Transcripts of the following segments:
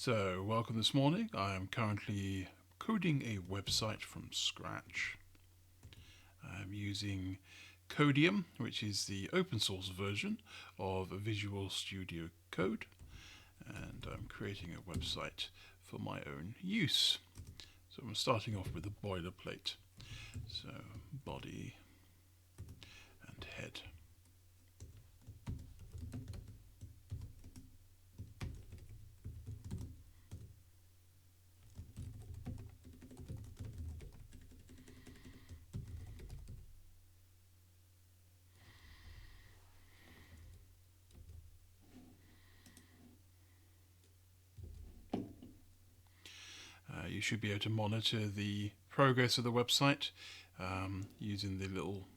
So, welcome this morning. I am currently coding a website from scratch. I'm using Codium, which is the open source version of Visual Studio Code, and I'm creating a website for my own use. So I'm starting off with a boilerplate. So, body and head. You should be able to monitor the progress of the website using the little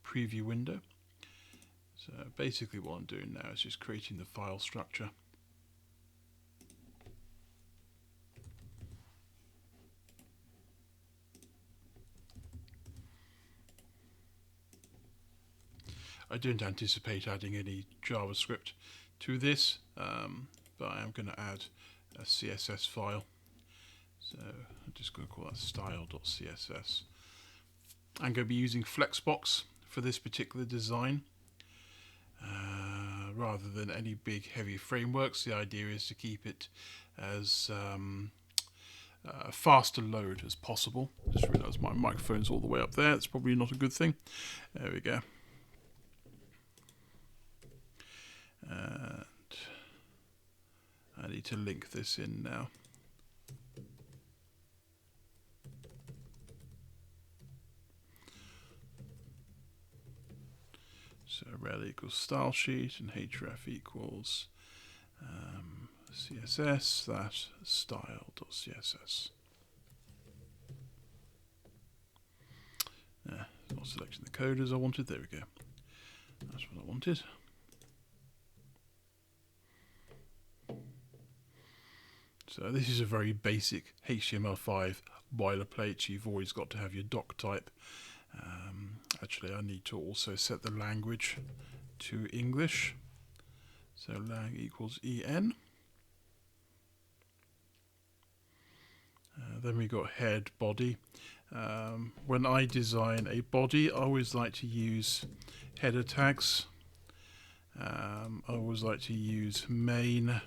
preview window. So basically what I'm doing now is just creating the file structure. I don't anticipate adding any JavaScript to this, but I am going to add a CSS file. So I'm just going to call that style.css. I'm going to be using Flexbox for this particular design. Rather than any big heavy frameworks, the idea is to keep it as fast to load as possible. Just realised my microphone's all the way up there. It's probably not a good thing. There we go. And I need to link this in now. So rel equals style sheet and href equals css that style.css. It's not selecting the code as I wanted. There we go. That's what I wanted. So this is a very basic HTML5 boilerplate. You've always got to have your doc type. Actually, I need to also set the language to English. So lang equals en. Then we got head, body. When I design a body, I always like to use header tags. I always like to use main,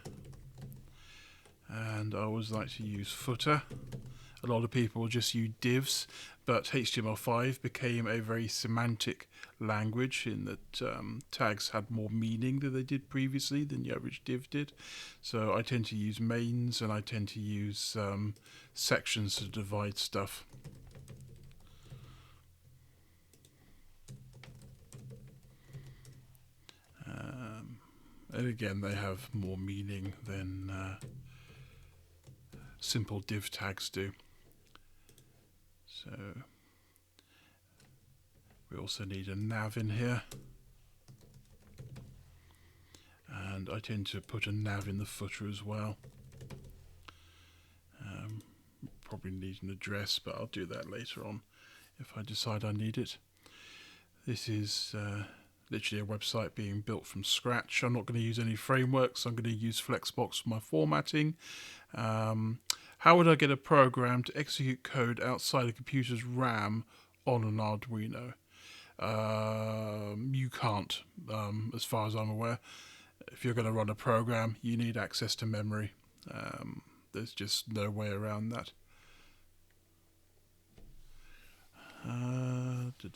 and I always like to use footer. A lot of people just use divs, but HTML5 became a very semantic language in that tags had more meaning than they did previously than the average div did. So I tend to use mains, and I tend to use sections to divide stuff. And again, they have more meaning than simple div tags do. So we also need a nav in here, and I tend to put a nav in the footer as well. Probably need an address, but I'll do that later on if I decide I need it. This is literally a website being built from scratch. I'm not going to use any frameworks. I'm going to use Flexbox for my formatting. How would I get a program to execute code outside a computer's RAM on an Arduino? You can't, as far as I'm aware. If you're going to run a program, you need access to memory. There's just no way around that. I'm going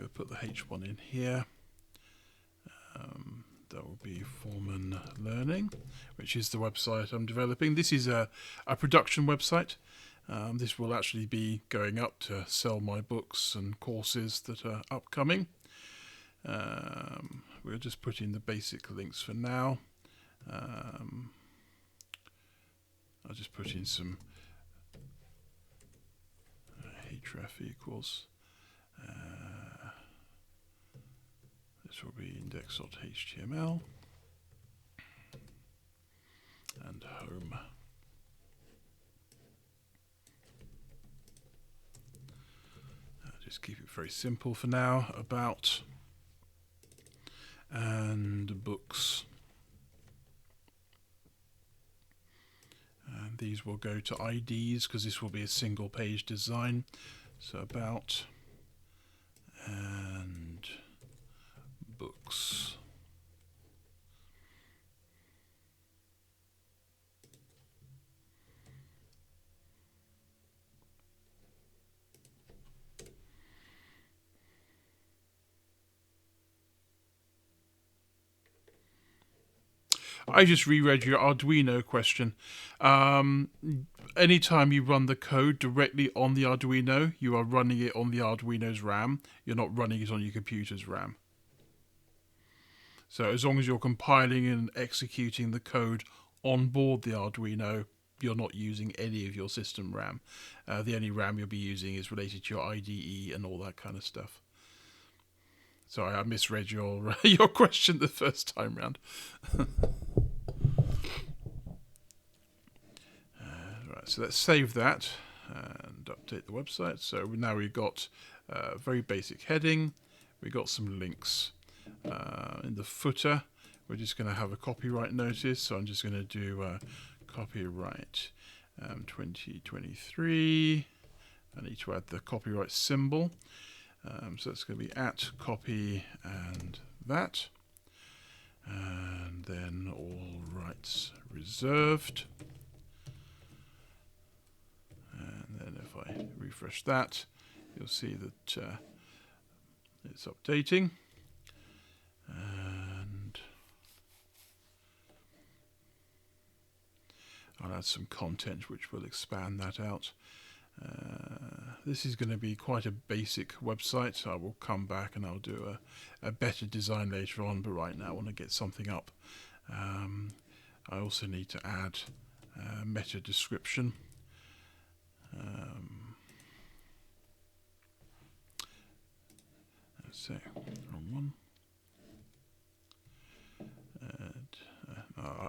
to put the H1 in here. That will be Foreman Learning, which is the website I'm developing. This is a production website. This will actually be going up to sell my books and courses that are upcoming. We'll just put in the basic links for now. I'll just put in some href equals. This will be index.html and home. Just keep it very simple for now. About and books. these will go to IDs because this will be a single page design. So about and books. I just reread your Arduino question. Anytime you run the code directly on the Arduino, you are running it on the Arduino's RAM. You're not running it on your computer's RAM. So as long as you're compiling and executing the code on board the Arduino, you're not using any of your system RAM. The only RAM you'll be using is related to your IDE and all that kind of stuff. Sorry, I misread your your question the first time round. Right, so let's save that and update the website. So now we've got a very basic heading. We've got some links. In the footer, we're just going to have a copyright notice. So I'm just going to do copyright 2023. I need to add the copyright symbol. So it's going to be at copy and that. And then all rights reserved. And then if I refresh that, you'll see that it's updating. And I'll add some content which will expand that out. This is going to be quite a basic website. I will come back and I'll do a better design later on, but right now I want to get something up. I also need to add meta description. Let's see, wrong one. And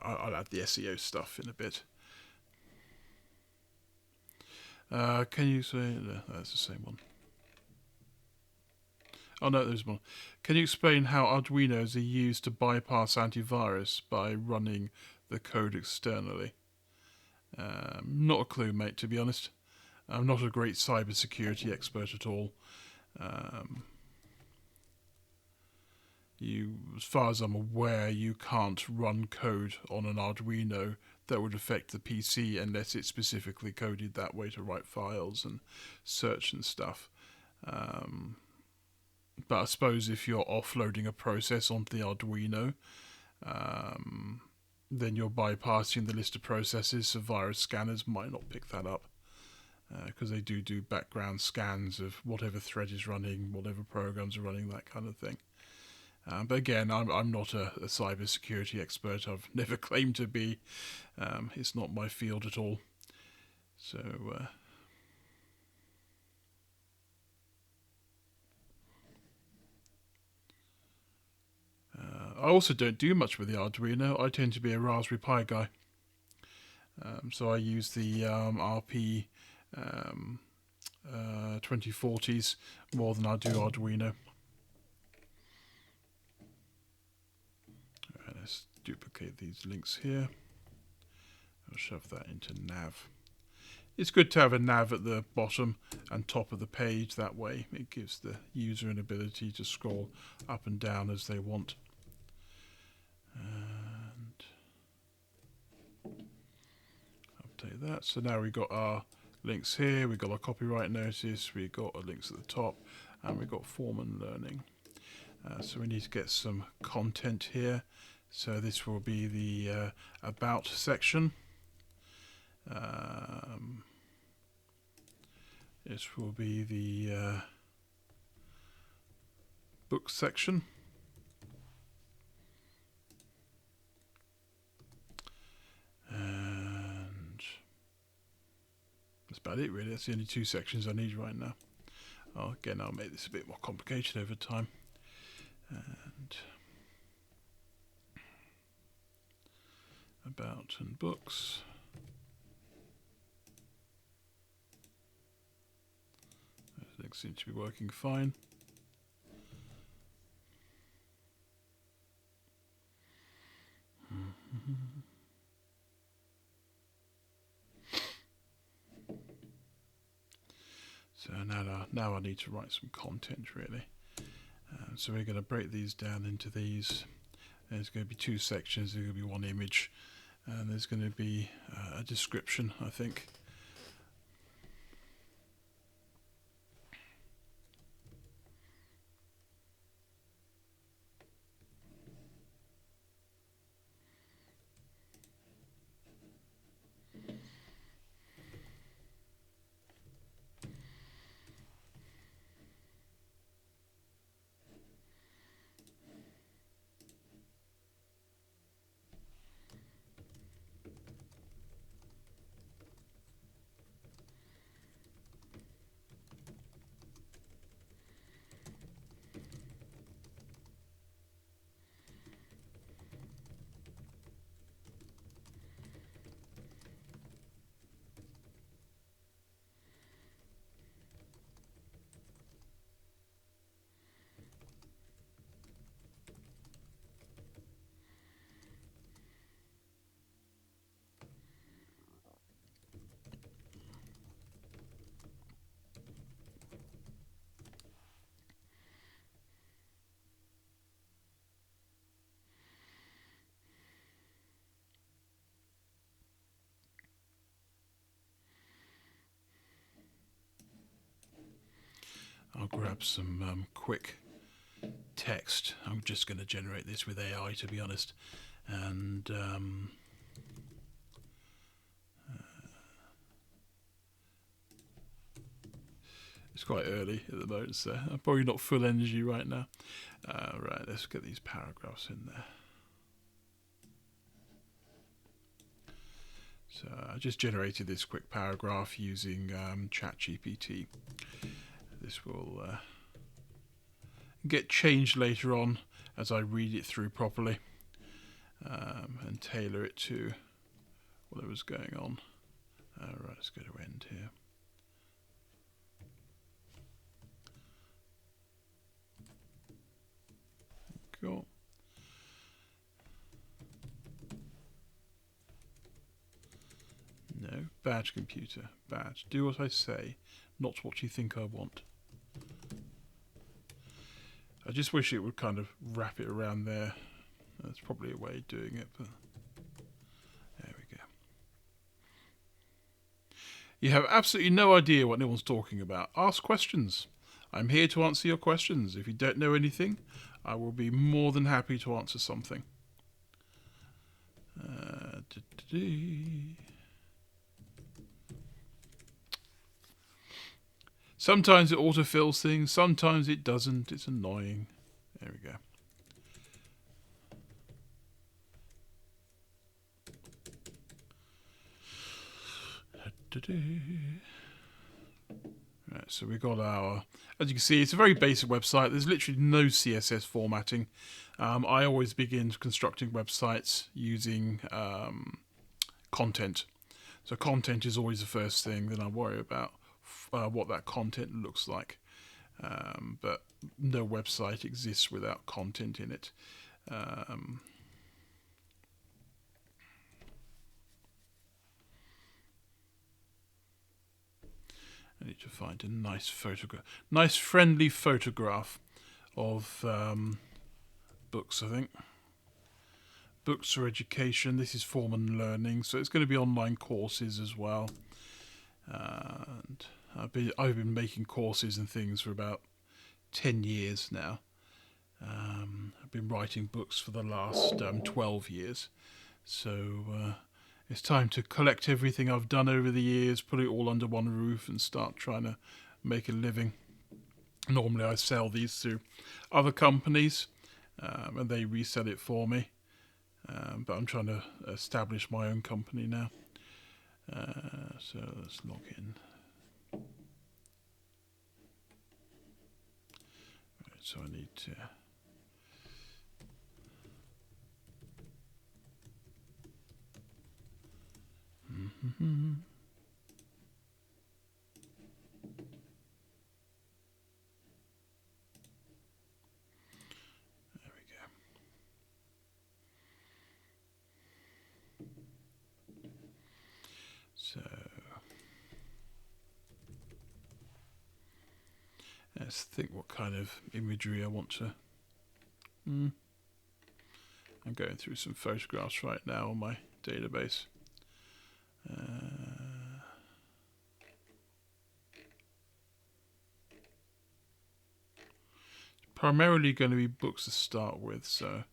I'll add the SEO stuff in a bit. Can you say no, that's the same one? Oh no, there's one. Can you explain how Arduinos are used to bypass antivirus by running the code externally? Not a clue, mate, to be honest. I'm not a great cybersecurity expert at all. As far as I'm aware, you can't run code on an Arduino that would affect the PC unless it's specifically coded that way to write files and search and stuff. But I suppose if you're offloading a process onto the Arduino, then you're bypassing the list of processes, so virus scanners might not pick that up. Because they do background scans of whatever thread is running, whatever programs are running, that kind of thing. But again, I'm not a cyber security expert. I've never claimed to be. It's not my field at all. So I also don't do much with the Arduino. I tend to be a Raspberry Pi guy. So I use the RP 2040s more than I do Arduino. Alright, let's duplicate these links here. I'll shove that into nav. It's good to have a nav at the bottom and top of the page. That way it gives the user an ability to scroll up and down as they want. And update that. So now we've got our links here, we've got our copyright notice, we've got our links at the top, and we've got form and learning. So we need to get some content here. So this will be the about section. This will be the book section. And that's about it really. That's the only two sections I need right now. Again, I'll make this a bit more complicated over time. And about and books. Everything seems to be working fine. So now I need to write some content really. So we're going to break these down into these. There's going to be two sections. There's going to be one image, and there's going to be a description, I think. I'll grab some quick text. I'm just going to generate this with AI, to be honest, and it's quite early at the moment, so I'm probably not full energy right now. Right, let's get these paragraphs in there. So I just generated this quick paragraph using ChatGPT. This will get changed later on as I read it through properly and tailor it to what was going on. Right, let's go to end here. Cool. No, badge computer, badge. Do what I say, not what you think I want. I just wish it would kind of wrap it around there. That's probably a way of doing it, but there we go. You have absolutely no idea what anyone's talking about. Ask questions. I'm here to answer your questions. If you don't know anything, I will be more than happy to answer something. Sometimes it autofills things, sometimes it doesn't. It's annoying. There we go. Right, so we got our, as you can see, it's a very basic website. There's literally no CSS formatting. I always begin constructing websites using content. So content is always the first thing that I worry about, what that content looks like. But no website exists without content in it. I need to find a nice photograph, nice friendly photograph of books, I think. Books for education. This is form and learning, so it's going to be online courses as well. And I've been making courses and things for about 10 years now. I've been writing books for the last 12 years. So it's time to collect everything I've done over the years, put it all under one roof and start trying to make a living. Normally I sell these to other companies and they resell it for me. But I'm trying to establish my own company now. So let's log in. Right, so I need to... There we go. So Let's think what kind of imagery I want to. I'm going through some photographs right now on my database. Primarily going to be books to start with, so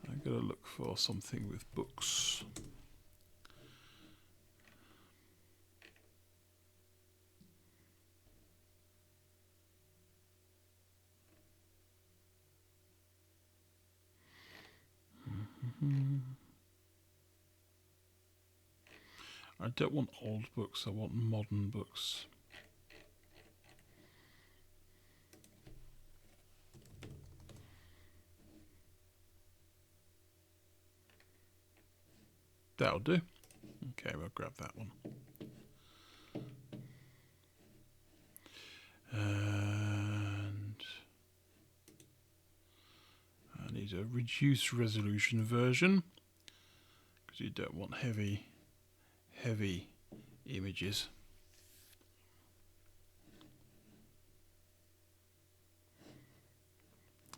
I'm going to look for something with books. I don't want old books, I want modern books. That'll do. Okay, we'll grab that one. And I need a reduced resolution version because you don't want heavy images.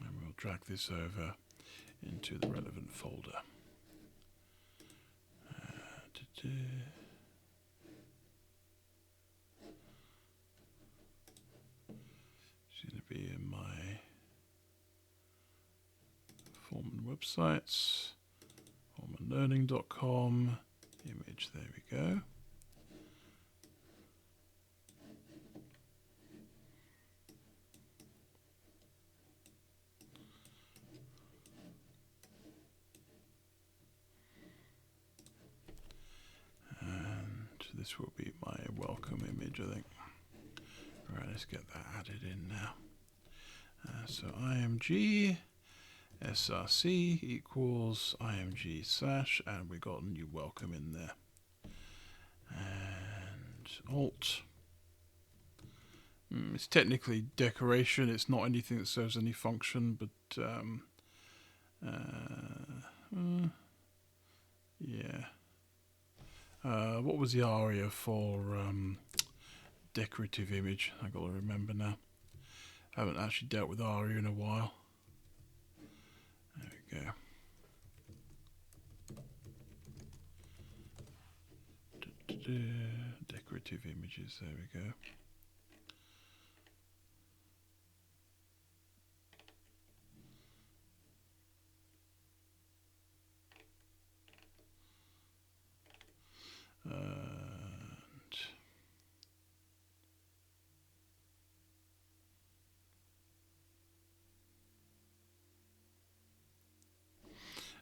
And we'll drag this over into the relevant folder. It's going to be in my Foreman websites, foremanlearning.com, image, there we go. This will be my welcome image, I think. Right, let's get that added in now. So img src equals img slash, and we got a new welcome in there. And alt. It's technically decoration. It's not anything that serves any function, but yeah. What was the aria for decorative image? I got to remember now. I haven't actually dealt with aria in a while. There we go. Decorative images, there we go.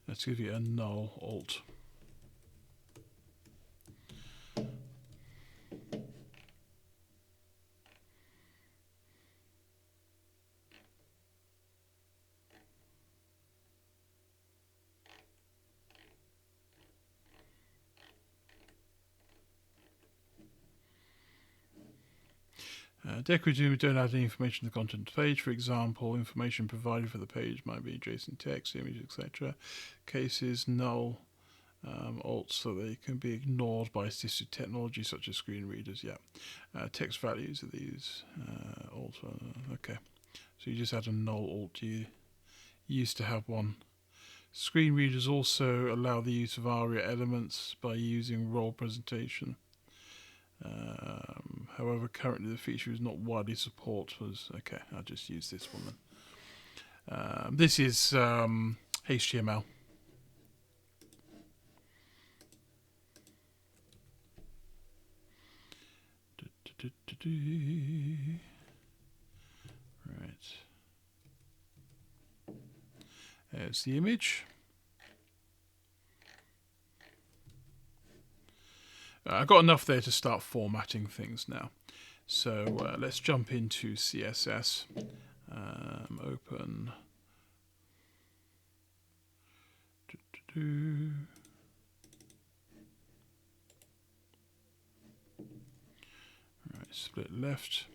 Let's give you a null alt. Decorative, we don't add any information to the content of the page. For example, information provided for the page might be JSON text, image, etc. Cases, null, alt, so they can be ignored by assistive technology such as screen readers. Yeah, text values are these. Alt. Okay, so you just add a null alt. You used to have one. Screen readers also allow the use of ARIA elements by using role presentation. However, currently the feature is not widely supported. Okay, I'll just use this one then. This is HTML. Right. There's the image. I've got enough there to start formatting things now. So let's jump into CSS. Open. Right, split left.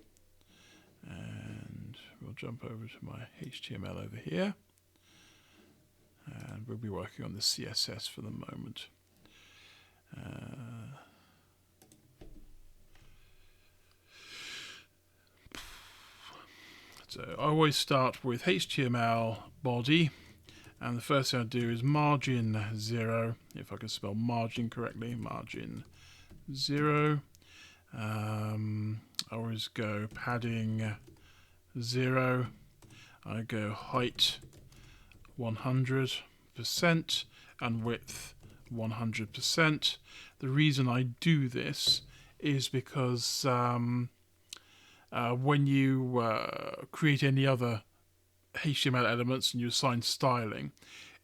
And we'll jump over to my HTML over here. And we'll be working on the CSS for the moment. So I always start with HTML body, and the first thing I do is margin 0, if I can spell margin correctly, margin 0. I always go padding 0. I go height 100% and width 100%. The reason I do this is because when you create any other HTML elements and you assign styling,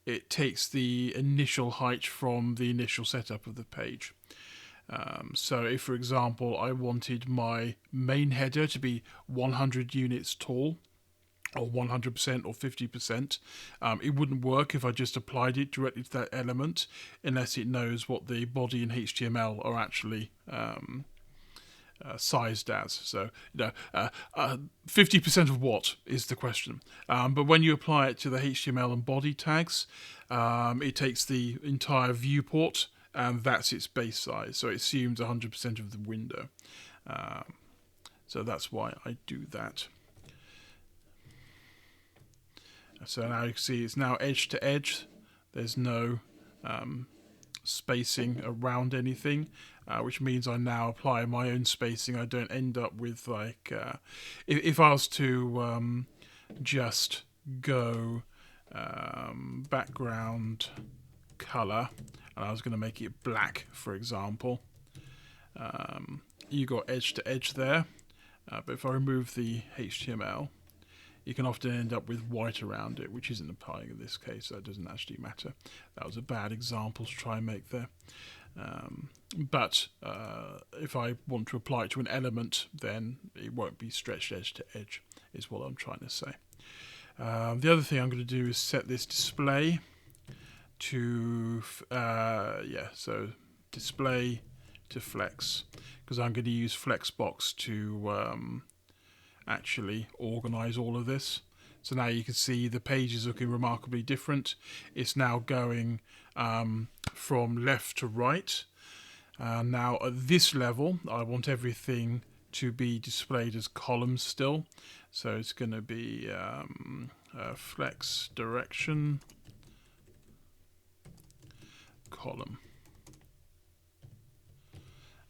it takes the initial height from the initial setup of the page. So if, for example, I wanted my main header to be 100 units tall, or 100% or 50%, it wouldn't work if I just applied it directly to that element unless it knows what the body and HTML are actually sized as. So, 50% of what is the question. But when you apply it to the HTML and body tags, it takes the entire viewport and that's its base size. So it assumes 100% of the window. So that's why I do that. So now you can see it's now edge to edge. There's no spacing around anything, which means I now apply my own spacing. I don't end up with like if I was to just go background color and I was going to make it black, for example, you got edge to edge there, but if I remove the HTML, you can often end up with white around it, which isn't applying in this case, so it doesn't actually matter. That was a bad example to try and make there. But if I want to apply it to an element, then it won't be stretched edge to edge, is what I'm trying to say. The other thing I'm going to do is set this display to, so display to flex, because I'm going to use Flexbox to actually organize all of this. So now you can see the page is looking remarkably different. It's now going from left to right. Now at this level, I want everything to be displayed as columns still. So it's going to be flex direction column.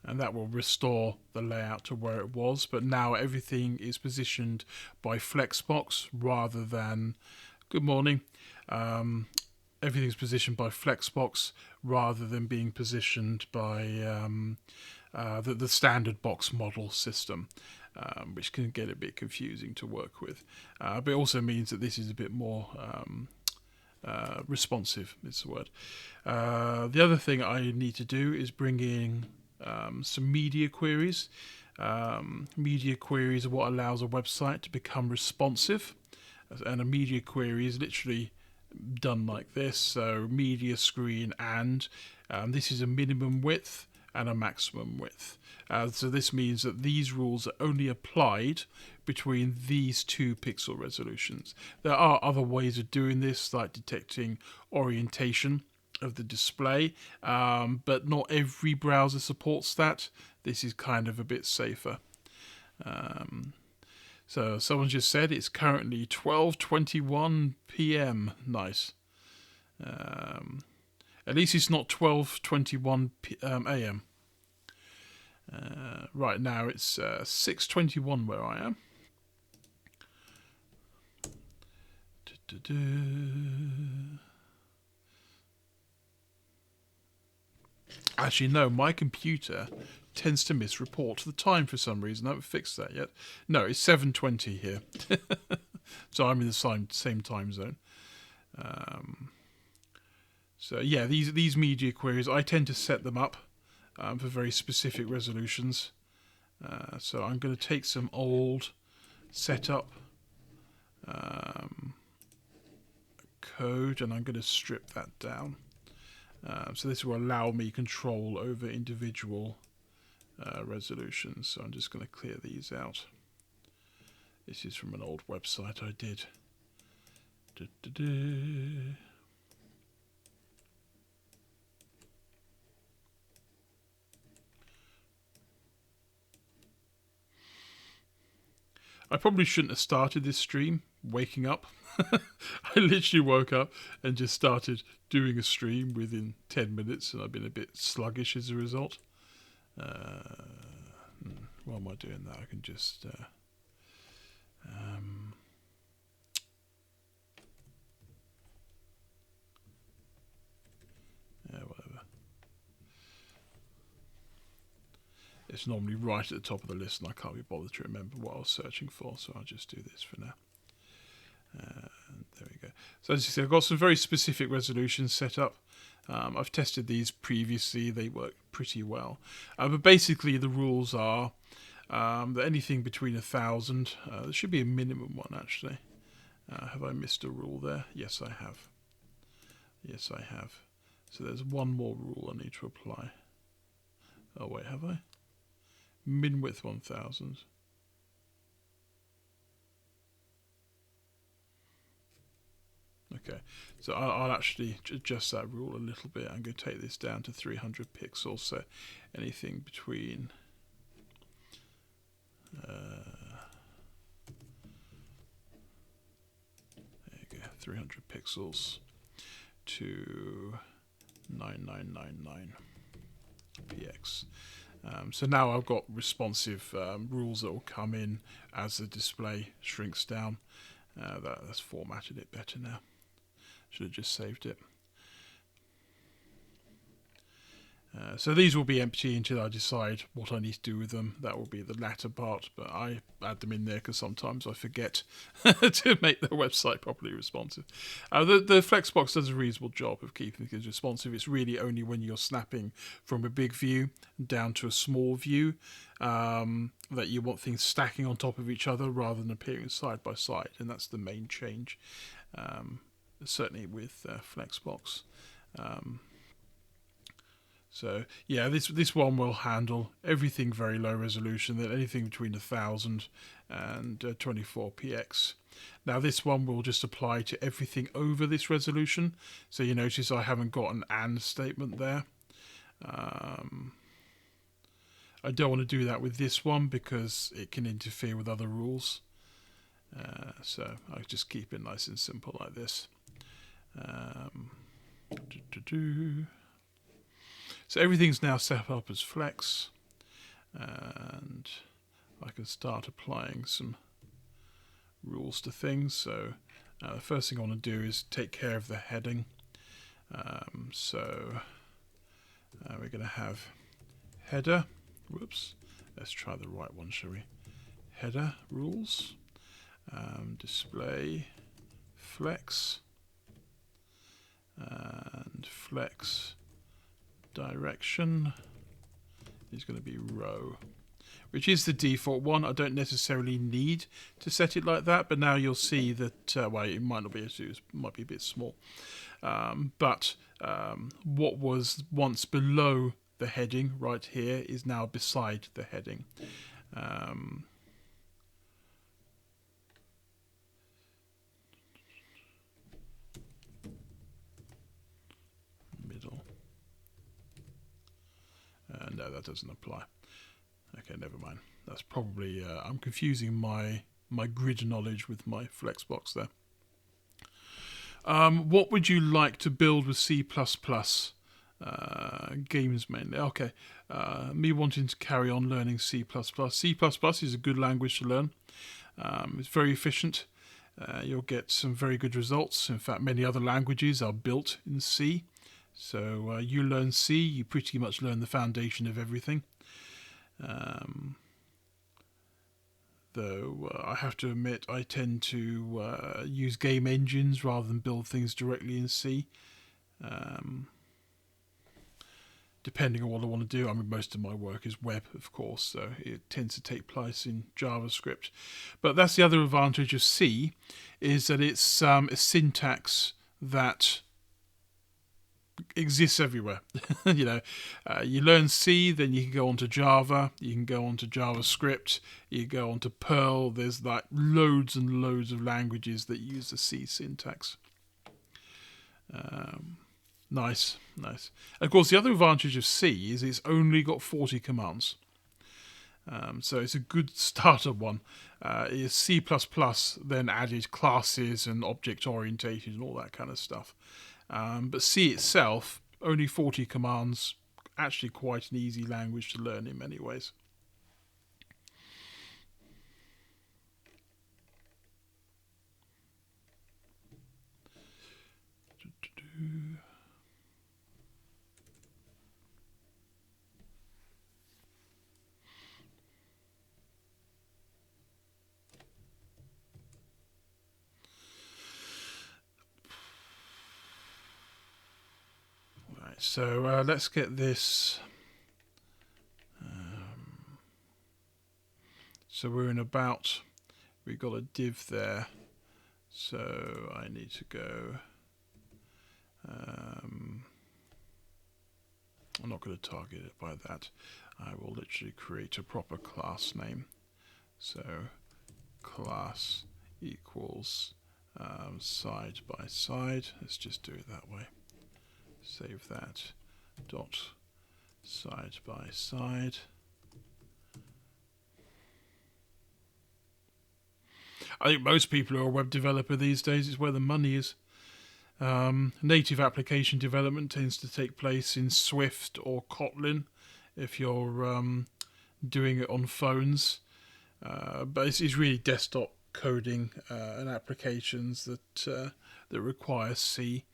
And that will restore the layout to where it was, but now everything is positioned by Flexbox rather than, good morning, everything's positioned by Flexbox rather than being positioned by the standard box model system, which can get a bit confusing to work with. But it also means that this is a bit more responsive, is the word. The other thing I need to do is bring in some media queries. Media queries are what allows a website to become responsive, and a media query is literally done like this. So media screen, and this is a minimum width and a maximum width. So this means that these rules are only applied between these two pixel resolutions. There are other ways of doing this, like detecting orientation of the display, but not every browser supports that. This is kind of a bit safer. So someone just said it's currently 12:21 p.m. Nice. At least it's not 12:21 a.m. Right now it's 6:21 where I am. Actually, no, my computer tends to misreport the time for some reason. I haven't fixed that yet. No, it's 7:20 here. So I'm in the same time zone. So yeah, these media queries, I tend to set them up for very specific resolutions. So I'm going to take some old setup code and I'm going to strip that down. So this will allow me control over individual resolutions. So I'm just going to clear these out. This is from an old website I did. I probably shouldn't have started this stream waking up. I literally woke up and just started doing a stream within 10 minutes, and I've been a bit sluggish as a result. While am I doing that? I can just... whatever. It's normally right at the top of the list, and I can't be bothered to remember what I was searching for, so I'll just do this for now. There we go. So as you see, I've got some very specific resolutions set up. I've tested these previously. They work pretty well. But basically the rules are that anything between 1,000, there should be a minimum one actually. Have I missed a rule there? Yes, I have. Yes, I have. So there's one more rule I need to apply. Oh wait, have I? Min width 1,000. Okay, so I'll actually adjust that rule a little bit. I'm going to take this down to 300 pixels, so anything between there you go, 300 pixels to 9999 px. So now I've got responsive rules that will come in as the display shrinks down. That's formatted it better now. Should have just saved it. So these will be empty until I decide what I need to do with them. That will be the latter part, but I add them in there because sometimes I forget to make the website properly responsive. The Flexbox does a reasonable job of keeping things responsive. It's really only when you're snapping from a big view down to a small view that you want things stacking on top of each other rather than appearing side by side, and that's the main change, certainly with Flexbox. So yeah, this one will handle everything very low resolution, then anything between 1,000 and 24px. Now this one will just apply to everything over this resolution. So you notice I haven't got an and statement there. I don't want to do that with this one because it can interfere with other rules. So I just keep it nice and simple like this. So everything's now set up as flex, and I can start applying some rules to things. So the first thing I want to do is take care of the heading. So we're going to have header. Whoops. Let's try the right one, shall we? Header rules. Display flex. And flex direction is going to be row, which is the default one. I don't necessarily need to set it like that, but now you'll see that well, it might not be able to, it might be a bit small, but what was once below the heading right here is now beside the heading. Middle. No, that doesn't apply. Okay, never mind. That's probably I'm confusing my grid knowledge with my Flexbox there. What would you like to build with C++? Games mainly. Okay. Me wanting to carry on learning C++. C++ is a good language to learn. It's very efficient. You'll get some very good results. In fact, many other languages are built in C. So you learn C, you pretty much learn the foundation of everything. Though I have to admit I tend to use game engines rather than build things directly in C. Depending on what I want to do. I mean, most of my work is web, of course, so it tends to take place in JavaScript. But that's the other advantage of C, is that it's a syntax that exists everywhere. You learn C, then you can go on to Java, you can go on to JavaScript, you go on to Perl. There's like loads and loads of languages that use the C syntax. Nice. And of course, the other advantage of C is it's only got 40 commands. So it's a good starter one. It's C++, then added classes and object orientated and all that kind of stuff. But C itself, only 40 commands, actually quite an easy language to learn in many ways. Right, so let's get this. So we're in about. We've got a div there. So I need to go. I'm not going to target it by that. I will literally create a proper class name. So class equals side by side. Let's just do it that way. Save that. Dot side by side. I think most people who are a web developer these days is where the money is. Native application development tends to take place in Swift or Kotlin if you're doing it on phones. But it's really desktop coding and applications that require C.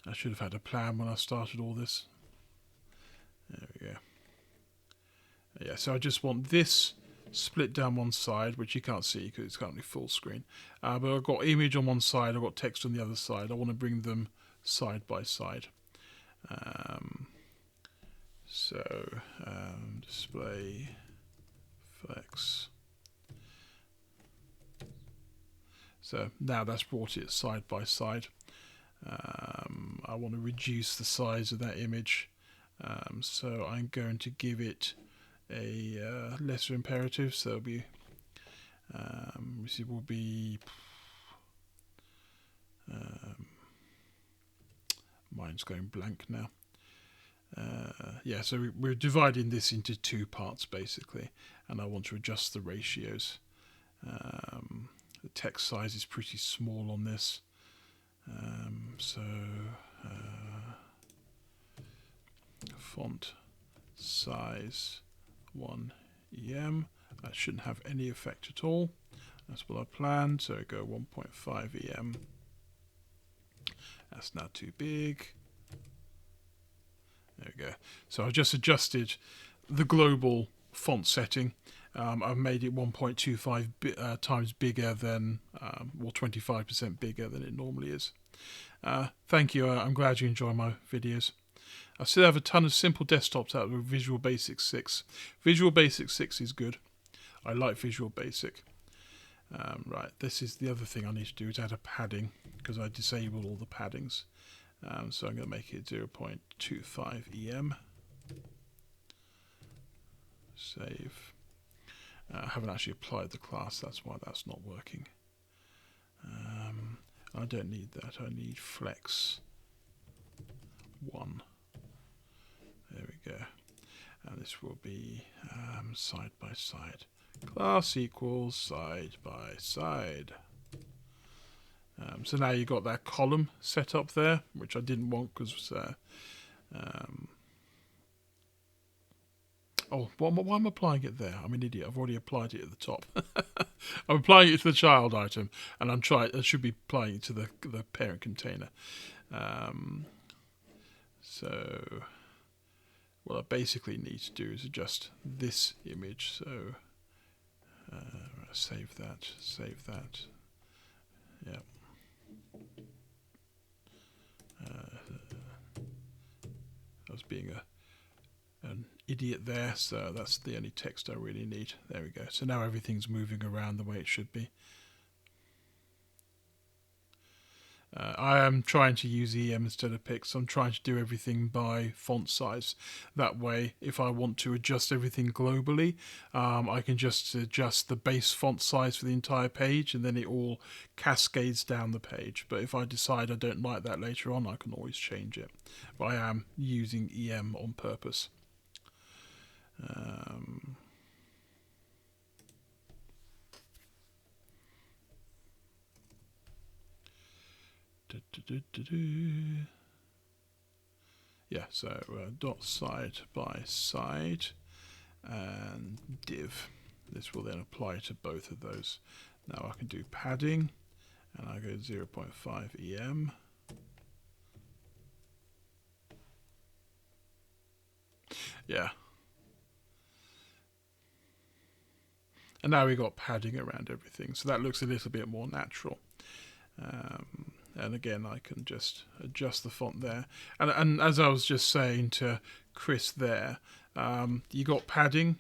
I should have had a plan when I started all this. There we go. Yeah, so I just want this split down one side, which you can't see because it's currently full screen. But I've got image on one side, I've got text on the other side. I want to bring them side by side. Display flex. So now that's brought it side by side. I want to reduce the size of that image, so I'm going to give it a lesser imperative. So it'll be this will be mine's going blank now. Yeah, so we're dividing this into two parts basically, and I want to adjust the ratios. The text size is pretty small on this. Font size 1 EM. That shouldn't have any effect at all. That's what I planned. So go 1.5 EM. That's now too big. There we go. So I've just adjusted the global font setting. I've made it 1.25 times bigger than, or 25% bigger than it normally is. Thank you. I'm glad you enjoy my videos. I still have a ton of simple desktops out with Visual Basic 6. Visual Basic 6 is good. I like Visual Basic. Right, this is the other thing I need to do is add a padding because I disabled all the paddings. So I'm going to make it 0.25 EM. Save. I haven't actually applied the class, that's why that's not working. I don't need that, I need flex 1. There we go. And this will be side by side. Class equals side by side. So now you've got that column set up there, which I didn't want because oh, why am I applying it there? I'm an idiot. I've already applied it at the top. I'm applying it to the child item, and I should be applying it to the parent container. So what I basically need to do is adjust this image. So save that. Yeah. I was being an idiot there, so that's the only text I really need. There we go. So now everything's moving around the way it should be. I I'm trying to use EM instead of Pix. I'm trying to do everything by font size. That way, if I want to adjust everything globally, I can just adjust the base font size for the entire page, and then it all cascades down the page. But if I decide I don't like that later on, I can always change it. But I am using EM on purpose. Yeah, so dot side by side and div. This will then apply to both of those. Now I can do padding, and I go 0.5 EM. Yeah. And now we've got padding around everything, so that looks a little bit more natural. And again, I can just adjust the font there. And as I was just saying to Chris there, you got padding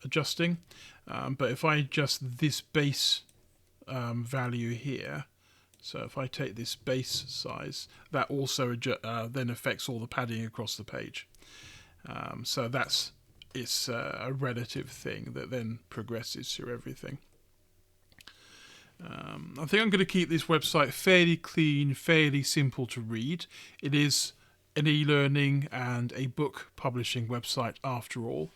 adjusting, but if I adjust this base value here, so if I take this base size, that also then affects all the padding across the page. So it's a relative thing that then progresses through everything. I think I'm going to keep this website fairly clean, fairly simple to read. It is an e-learning and a book publishing website after all.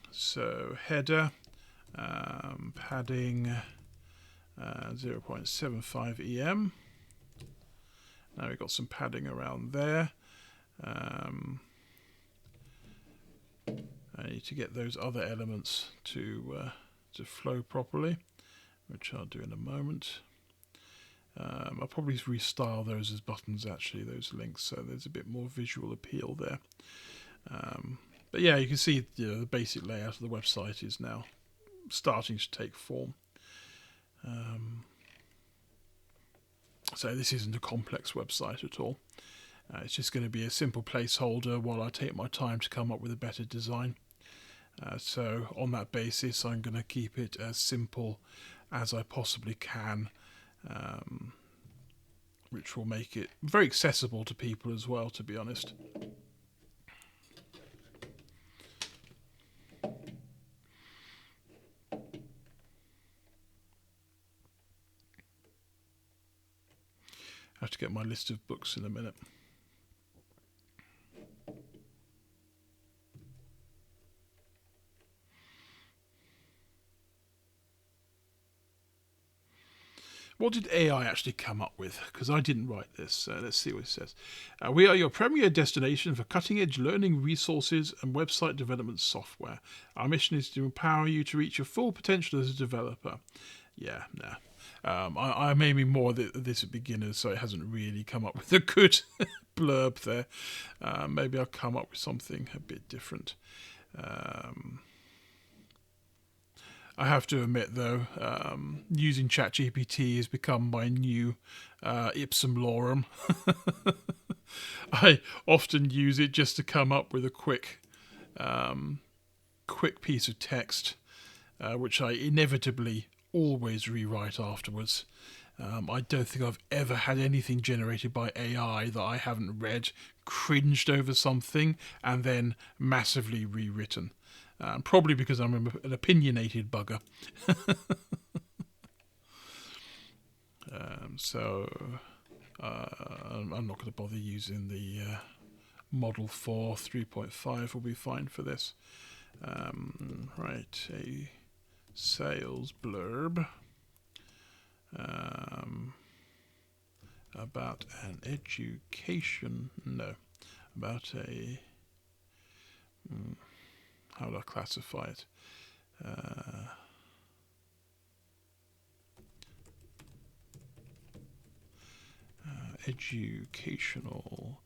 So header, padding 0.75 EM. Now we've got some padding around there. I need to get those other elements to flow properly, which I'll do in a moment. I'll probably restyle those as buttons, actually, those links, so there's a bit more visual appeal there. But yeah, you can see the basic layout of the website is now starting to take form. So this isn't a complex website at all. It's just going to be a simple placeholder while I take my time to come up with a better design. So on that basis, I'm going to keep it as simple as I possibly can, which will make it very accessible to people as well, to be honest. I have to get my list of books in a minute. What did AI actually come up with? Because I didn't write this. Let's see what it says. We are your premier destination for cutting-edge learning resources and website development software. Our mission is to empower you to reach your full potential as a developer. Yeah, nah. I may be more this at beginners, so it hasn't really come up with a good blurb there. Maybe I'll come up with something a bit different. I have to admit, though, using ChatGPT has become my new ipsum lorem. I often use it just to come up with a quick piece of text, which I inevitably always rewrite afterwards. I don't think I've ever had anything generated by AI that I haven't read, cringed over something, and then massively rewritten. Probably because I'm an opinionated bugger. So I'm not going to bother using the Model 4 3.5 will be fine for this. Right, a sales blurb about an education, no, about a... how would I classify it? Educational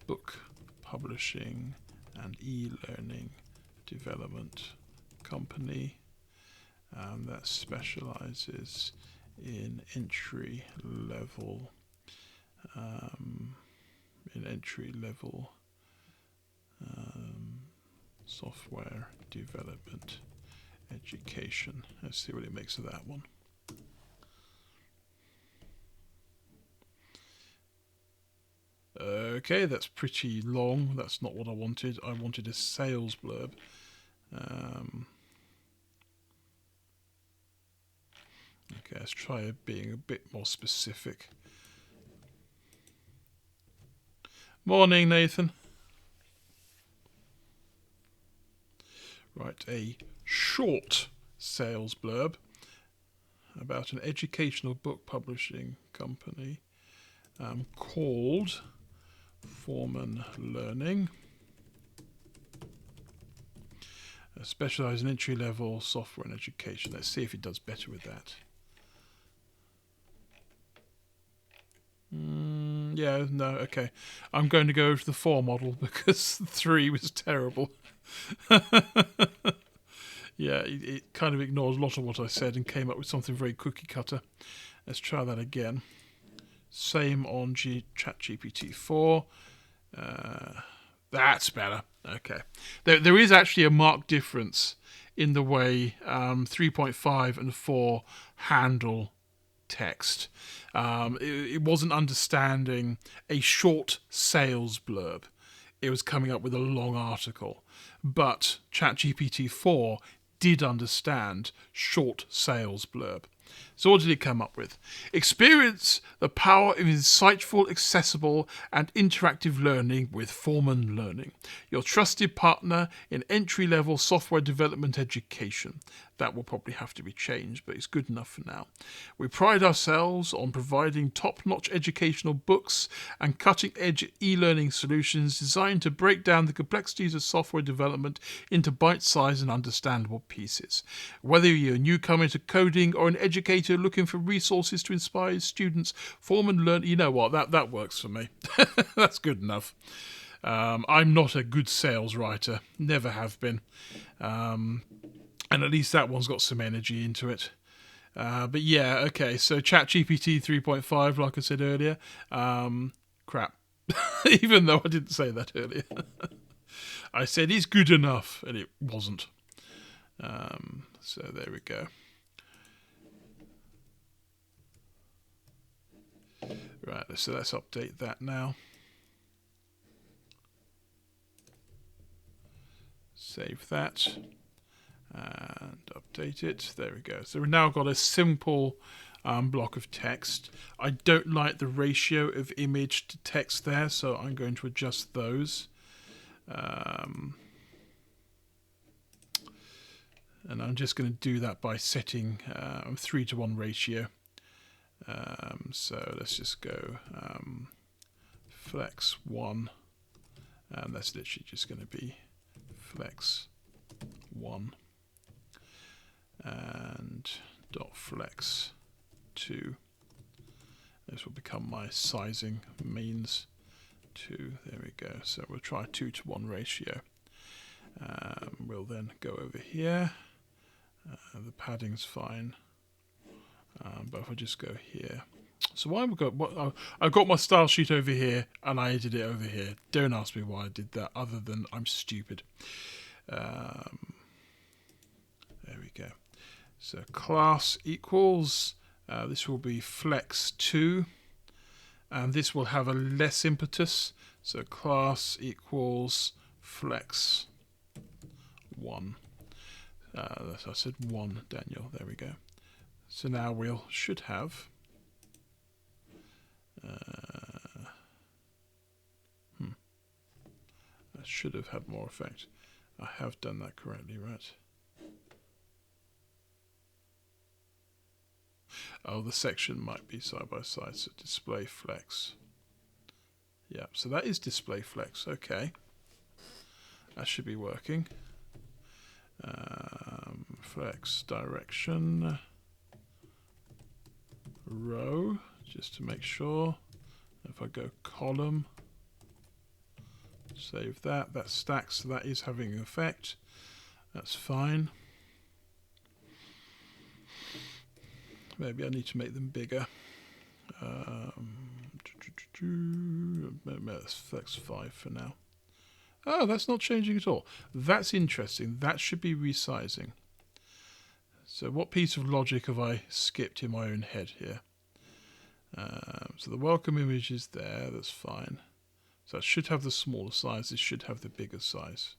book publishing and e-learning development company that specializes in entry level software development education. Let's see what it makes of that one. Okay, that's pretty long. That's not what I wanted. I wanted a sales blurb. Okay, let's try being a bit more specific. Morning, Nathan. Right, a short sales blurb about an educational book publishing company called Foreman Learning. Specialise in entry-level software and education. Let's see if it does better with that. Yeah, no, okay. I'm going to go over to the 4 model because 3 was terrible. Yeah, it kind of ignored a lot of what I said and came up with something very cookie cutter. Let's try that again. Same on ChatGPT 4. That's better. Okay. There is actually a marked difference in the way 3.5 and 4 handle text. It wasn't understanding a short sales blurb. It was coming up with a long article. But ChatGPT 4 did understand short sales blurb. So what did it come up with? Experience the power of insightful, accessible and interactive learning with Foreman Learning, your trusted partner in entry-level software development education. That will probably have to be changed, but it's good enough for now. We pride ourselves on providing top-notch educational books and cutting-edge e-learning solutions designed to break down the complexities of software development into bite-sized and understandable pieces. Whether you're a newcomer to coding or an educator looking for resources to inspire students, Foreman Learn. You know what? That works for me. That's good enough. I'm not a good sales writer. Never have been. And at least that one's got some energy into it. But yeah, okay. So ChatGPT 3.5, like I said earlier, crap. Even though I didn't say that earlier. I said it's good enough, and it wasn't. So there we go. Right, so let's update that now. Save that. And update it. There we go. So we've now got a simple block of text. I don't like the ratio of image to text there, so I'm going to adjust those. And I'm just going to do that by setting 3:1 ratio. So let's just go flex 1, and that's literally just going to be flex 1 and dot flex 2. This will become my sizing means 2. There we go. So we'll try 2:1 ratio. We'll then go over here. The padding's fine. But if I just go here, so why I've got my style sheet over here and I edited it over here. Don't ask me why I did that, other than I'm stupid. There we go. So class equals. This will be flex 2, and this will have a less impetus. So class equals flex 1. I said 1, Daniel. There we go. So now we should have I should have had more effect. I have done that correctly, right? Oh, the section might be side by side, so display flex. Yeah, so that is display flex. Okay, that should be working. Flex direction row, just to make sure. If I go column, save that. That stacks, so that is having an effect. That's fine. Maybe I need to make them bigger. Let's flex 5 for now. Oh, that's not changing at all. That's interesting. That should be resizing. So what piece of logic have I skipped in my own head here? So the welcome image is there. That's fine. So it should have the smaller size. It should have the bigger size.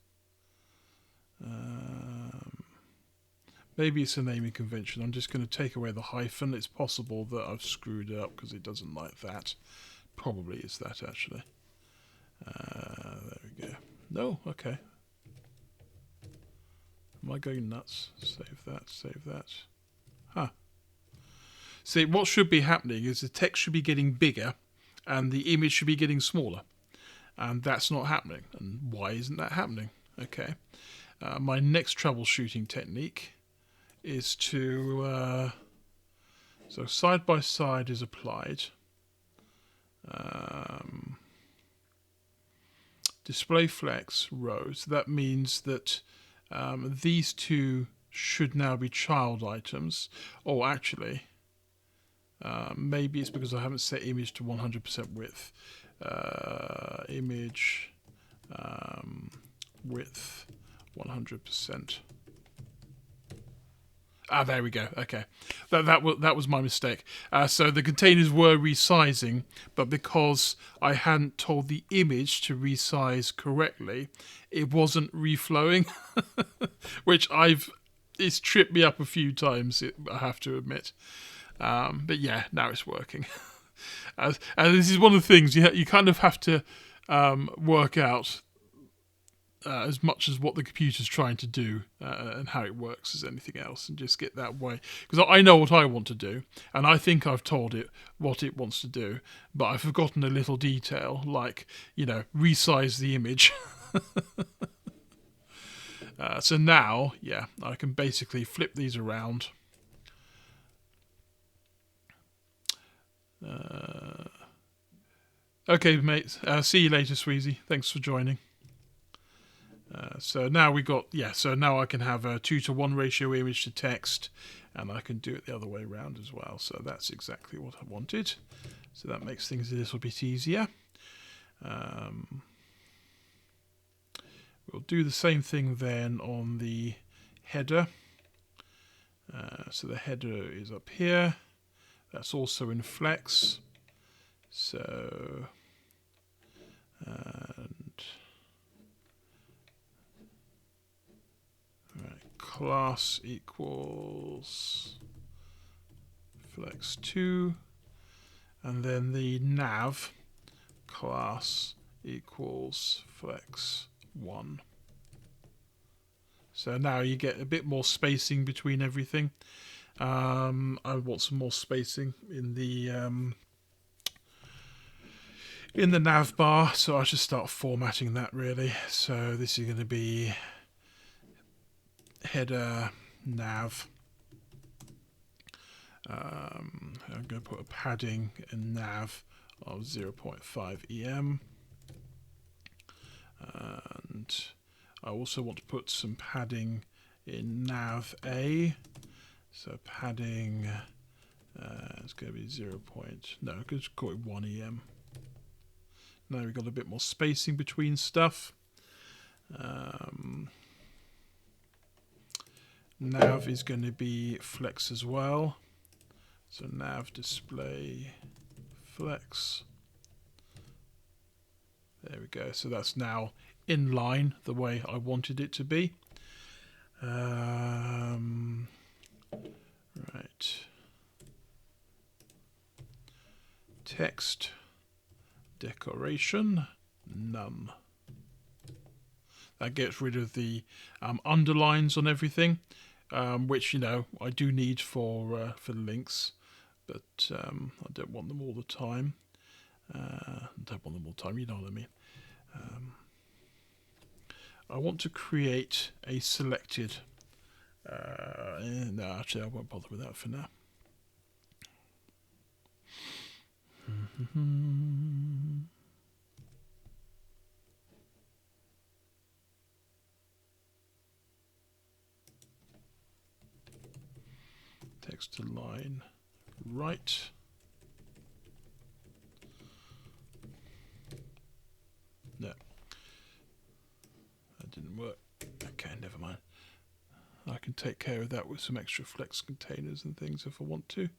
Maybe it's a naming convention. I'm just going to take away the hyphen. It's possible that I've screwed it up because it doesn't like that. Probably is that, actually. There we go. No, okay. Am I going nuts? Save that, save that. Huh. See, what should be happening is the text should be getting bigger and the image should be getting smaller. And that's not happening. And why isn't that happening? Okay. My next troubleshooting technique is to... so side by side is applied. Display flex rows. That means that these two should now be child items. Oh, actually, maybe it's because I haven't set image to 100% width. Image width 100%. Ah, there we go. Okay, that was my mistake. So the containers were resizing, but because I hadn't told the image to resize correctly, it wasn't reflowing, which it's tripped me up a few times. I have to admit, but yeah, now it's working. And this is one of the things you kind of have to work out. As much as what the computer's trying to do and how it works as anything else, and just get that way. Because I know what I want to do, and I think I've told it what it wants to do, but I've forgotten a little detail, like, resize the image. So now, yeah, I can basically flip these around. Okay, mate. See you later, Sweezy. Thanks for joining. So now we got, so now I can have a 2:1 ratio image to text, and I can do it the other way around as well. So that's exactly what I wanted. So that makes things a little bit easier. We'll do the same thing then on the header. So the header is up here. That's also in Flex. So, class equals flex2, and then the nav class equals flex1. So now you get a bit more spacing between everything. I want some more spacing in the nav bar, so I should start formatting that really. So this is going to be header nav. I'm going to put a padding in nav of 0.5 em, and I also want to put some padding in nav a. So padding it's going to be 0. No, I'm going to call it 1 em. Now we've got a bit more spacing between stuff. Nav is going to be flex as well. So nav display flex. There we go. So that's now in line the way I wanted it to be. Right. Text decoration none. That gets rid of the underlines on everything, which I do need for links, but I don't want them all the time. You know what I mean. I want to create a selected. No, actually, I won't bother with that for now. Text to line right. No, that didn't work. Okay, never mind. I can take care of that with some extra flex containers and things if I want to.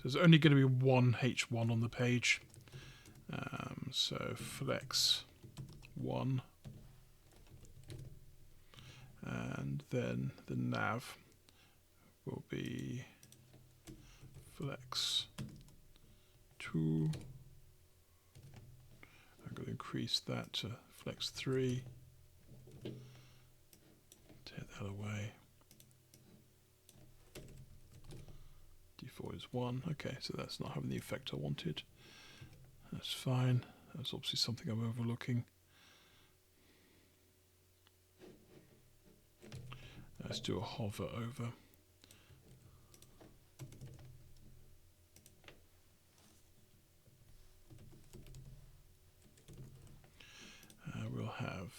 there's only going to be one H1 on the page. So flex 1, and then the nav will be flex 2. I'm going to increase that to flex 3. Take that away. Default is 1. Okay, so that's not having the effect I wanted. That's fine. That's obviously something I'm overlooking. Let's do a hover over. We'll have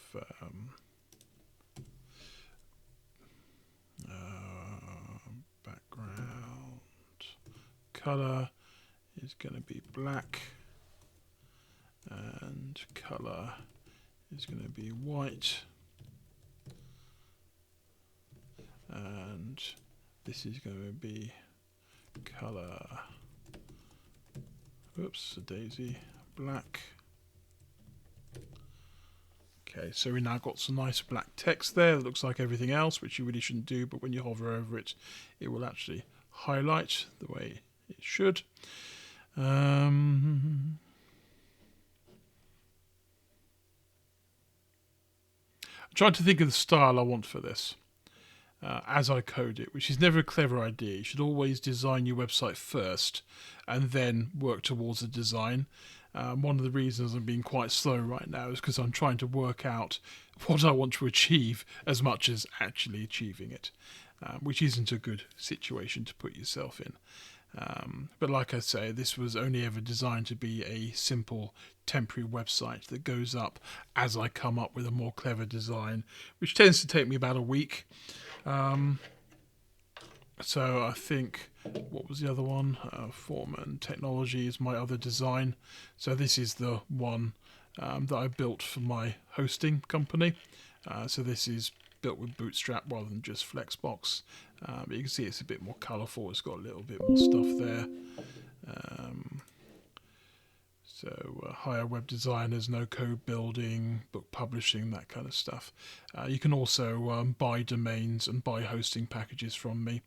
background color is going to be black, and color is going to be white, and this is going to be color, oops, a daisy, black. Okay, so we now got some nice black text there that looks like everything else, which you really shouldn't do, but when you hover over it, it will actually highlight the way it should. I'm trying to think of the style I want for this as I code it, which is never a clever idea. You should always design your website first and then work towards the design. One of the reasons I'm being quite slow right now is because I'm trying to work out what I want to achieve as much as actually achieving it, which isn't a good situation to put yourself in. But like I say, this was only ever designed to be a simple temporary website that goes up as I come up with a more clever design, which tends to take me about a week. So I think, what was the other one? Form and Technology is my other design. So this is the one that I built for my hosting company. So this is built with Bootstrap rather than just Flexbox. But you can see it's a bit more colourful. It's got a little bit more stuff there. Hire web designers, no code building, book publishing, that kind of stuff. You can also buy domains and buy hosting packages from me.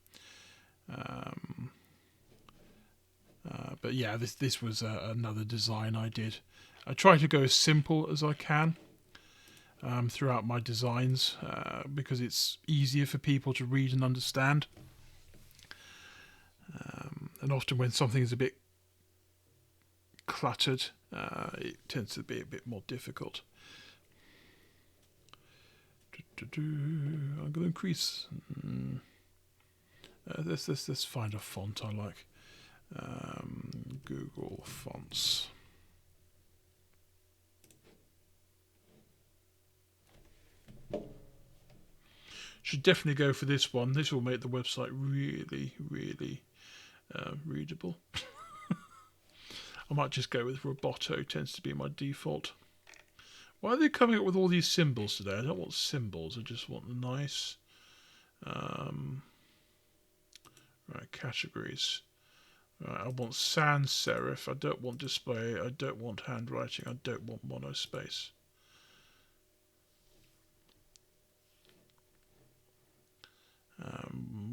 But yeah, this was another design I did. I try to go as simple as I can throughout my designs because it's easier for people to read and understand. And often when something is a bit cluttered, it tends to be a bit more difficult. I'm going to increase. Let's find a font I like. Google Fonts. Should definitely go for this one. This will make the website really, really readable. I might just go with Roboto, tends to be my default. Why are they coming up with all these symbols today? I don't want symbols, I just want the nice right, categories. Right, I want sans serif, I don't want display, I don't want handwriting, I don't want monospace.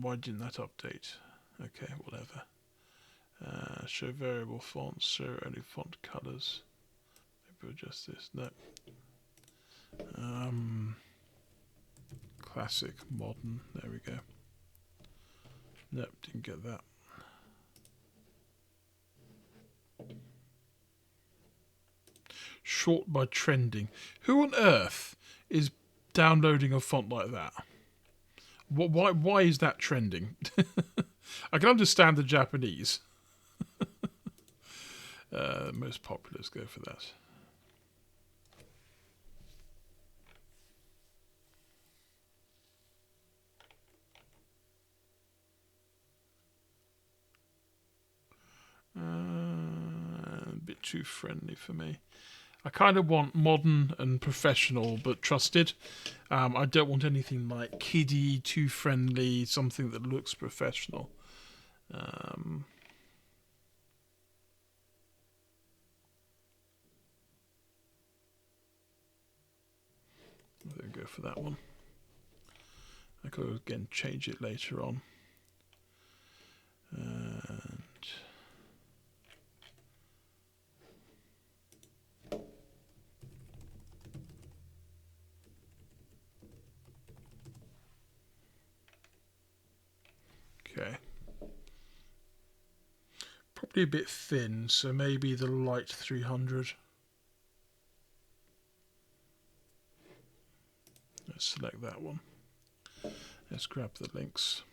Why didn't that update? Okay, whatever. Show variable fonts, show only font colors. Maybe adjust this. No. Classic, modern. There we go. Nope, didn't get that. Short by trending. Who on earth is downloading a font like that? Why is that trending? I can understand the Japanese. Most populars go for that. A bit too friendly for me. I kind of want modern and professional, but trusted. I don't want anything like kiddie, too friendly, something that looks professional. There we go for that one. I could again change it later on. And okay. Probably a bit thin, so maybe the light 300. Let's select that one. Let's grab the links.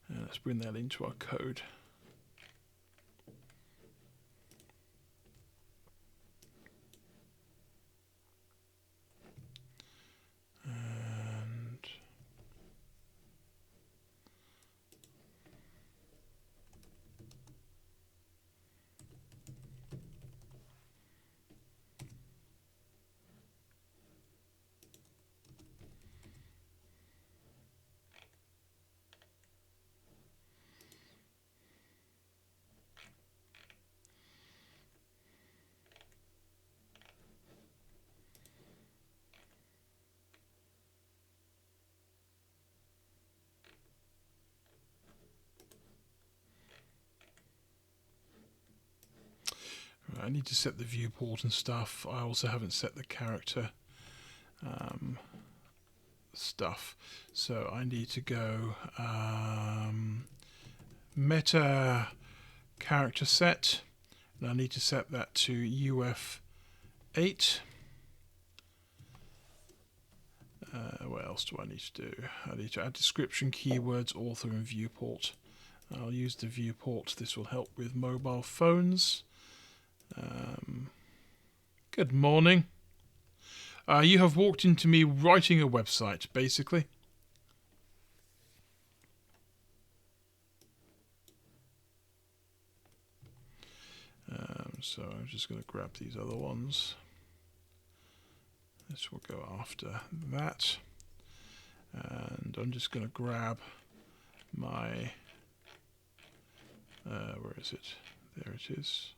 And let's bring that into our code. And I need to set the viewport and stuff. I also haven't set the character stuff, so I need to go meta character set, and I need to set that to UF8. What else do I need to do? I need to add description, keywords, author, and viewport. I'll use the viewport. This will help with mobile phones. Good morning. You have walked into me writing a website, basically. So I'm just going to grab these other ones. This will go after that. And I'm just going to grab my... where is it? There it is.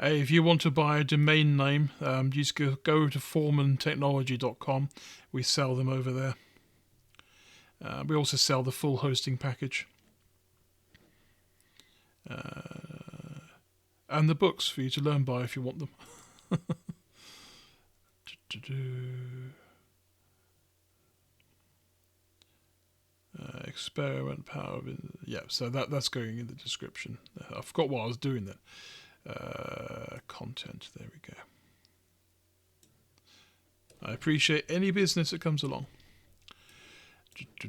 If you want to buy a domain name, just go to formantechnology.com. We sell them over there. We also sell the full hosting package. And the books for you to learn by if you want them. Experiment power of yeah, so that's going in the description. I forgot what I was doing there. Content, there we go. I appreciate any business that comes along. So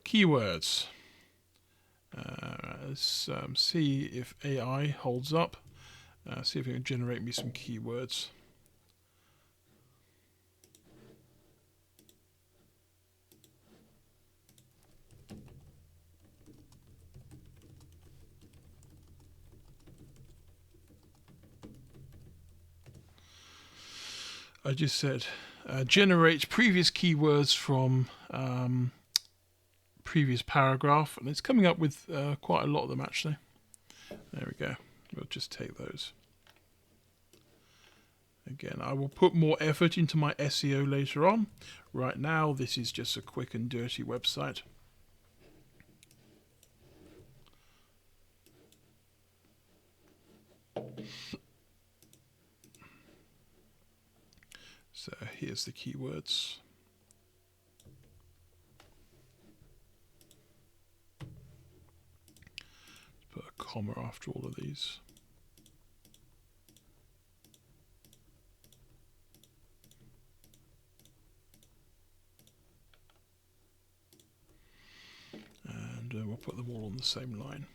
keywords. Let's see if AI holds up. See if it can generate me some keywords. I just said generate previous keywords from previous paragraph, and it's coming up with quite a lot of them actually. There we go. We'll just take those. Again, I will put more effort into my SEO later on. Right now, this is just a quick and dirty website. So here's the keywords. Put a comma after all of these. And we'll put them all on the same line.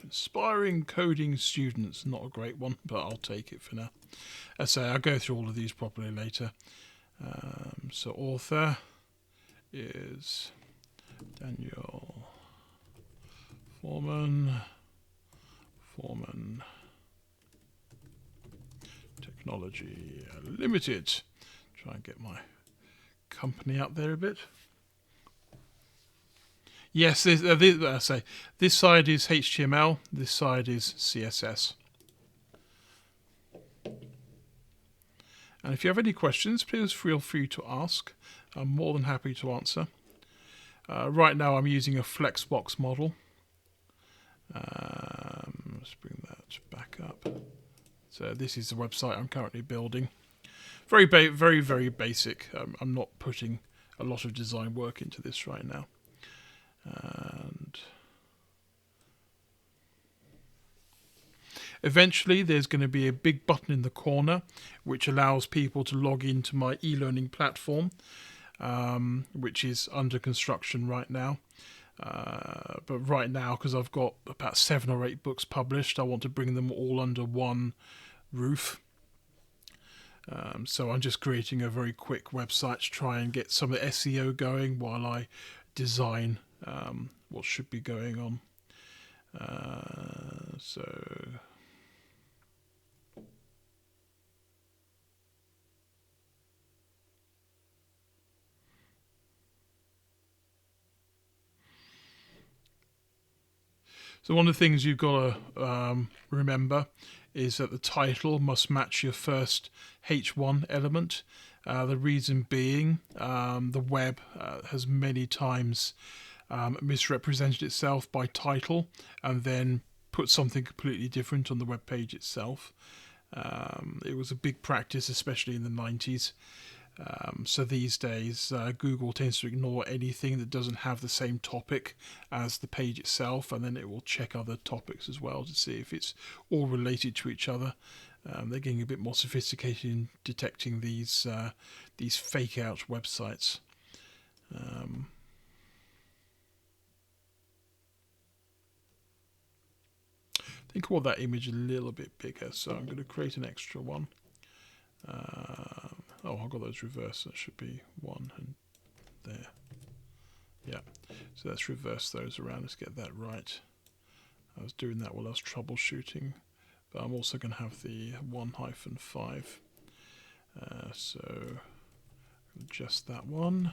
Inspiring coding students. Not a great one, but I'll take it for now. As I say, I'll go through all of these properly later. So author is Daniel Foreman. Technology Limited. Try and get my company up there a bit. Yes, this side is HTML, this side is CSS. And if you have any questions, please feel free to ask. I'm more than happy to answer. Right now I'm using a Flexbox model. Let's bring that back up. So this is the website I'm currently building. Very basic. I'm not putting a lot of design work into this right now. And eventually there's going to be a big button in the corner which allows people to log into my e-learning platform, which is under construction right now. But right now, because I've got about 7 or 8 books published, I want to bring them all under one roof. So I'm just creating a very quick website to try and get some of the SEO going while I design what should be going on. So one of the things you've got to remember is that the title must match your first H1 element. The reason being, the web has many times misrepresented itself by title and then put something completely different on the web page itself. It was a big practice, especially in the 90s. So these days, Google tends to ignore anything that doesn't have the same topic as the page itself, and then it will check other topics as well to see if it's all related to each other. They're getting a bit more sophisticated in detecting these fake out websites. I think I want that image a little bit bigger, so I'm going to create an extra one. Oh, I've got those reversed. That should be 1 and there. Yeah, so let's reverse those around. Let's get that right. I was doing that while I was troubleshooting, but I'm also going to have the 1-5. So adjust that one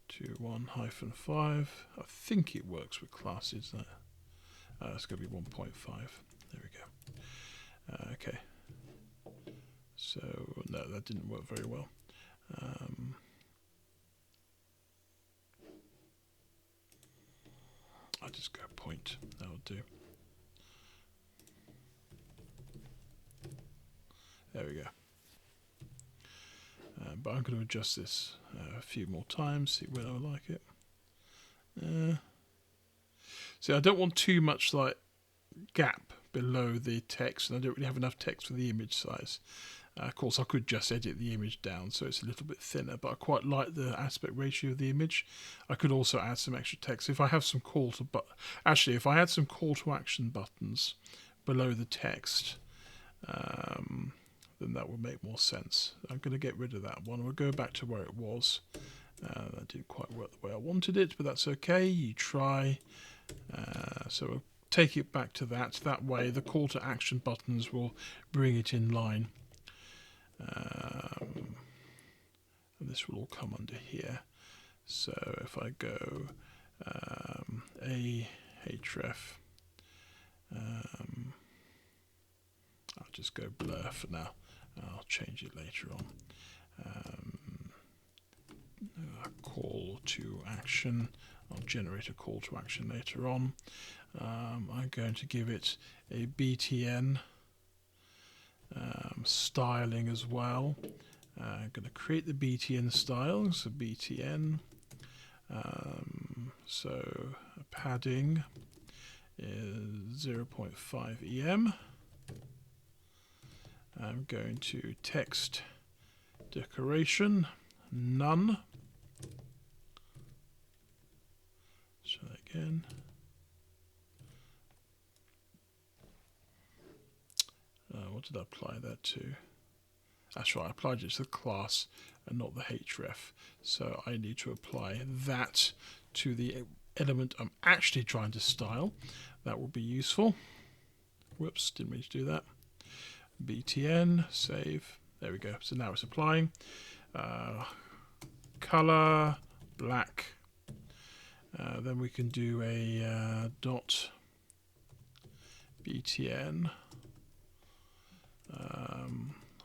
to 1-5. I think it works with classes. It's going to be 1.5. There we go. Okay. So, no, that didn't work very well. I'll just go point. That'll do. There we go. But I'm going to adjust this a few more times, see whether I like it. See, I don't want too much like gap below the text, and I don't really have enough text for the image size. Of course, I could just edit the image down so it's a little bit thinner, but I quite like the aspect ratio of the image. I could also add some extra text. If I have some if I had some call to action buttons below the text, then that would make more sense. I'm going to get rid of that one. We'll go back to where it was. That didn't quite work the way I wanted it, but that's okay. You try. So we'll take it back to that. That way the call to action buttons will bring it in line. And this will all come under here. So if I go href, I'll just go blur for now. I'll change it later on. Call to action. I'll generate a call to action later on. I'm going to give it a BTN styling as well. I'm going to create the BTN style. So BTN. So padding is 0.5 EM. I'm going to text decoration none. Try that again. what did I apply that to? That's right, I applied it to the class and not the href. So I need to apply that to the element I'm actually trying to style. That will be useful. Whoops, didn't mean to do that. btn, save. There we go. So now it's applying. Color, black. Then we can do a dot btn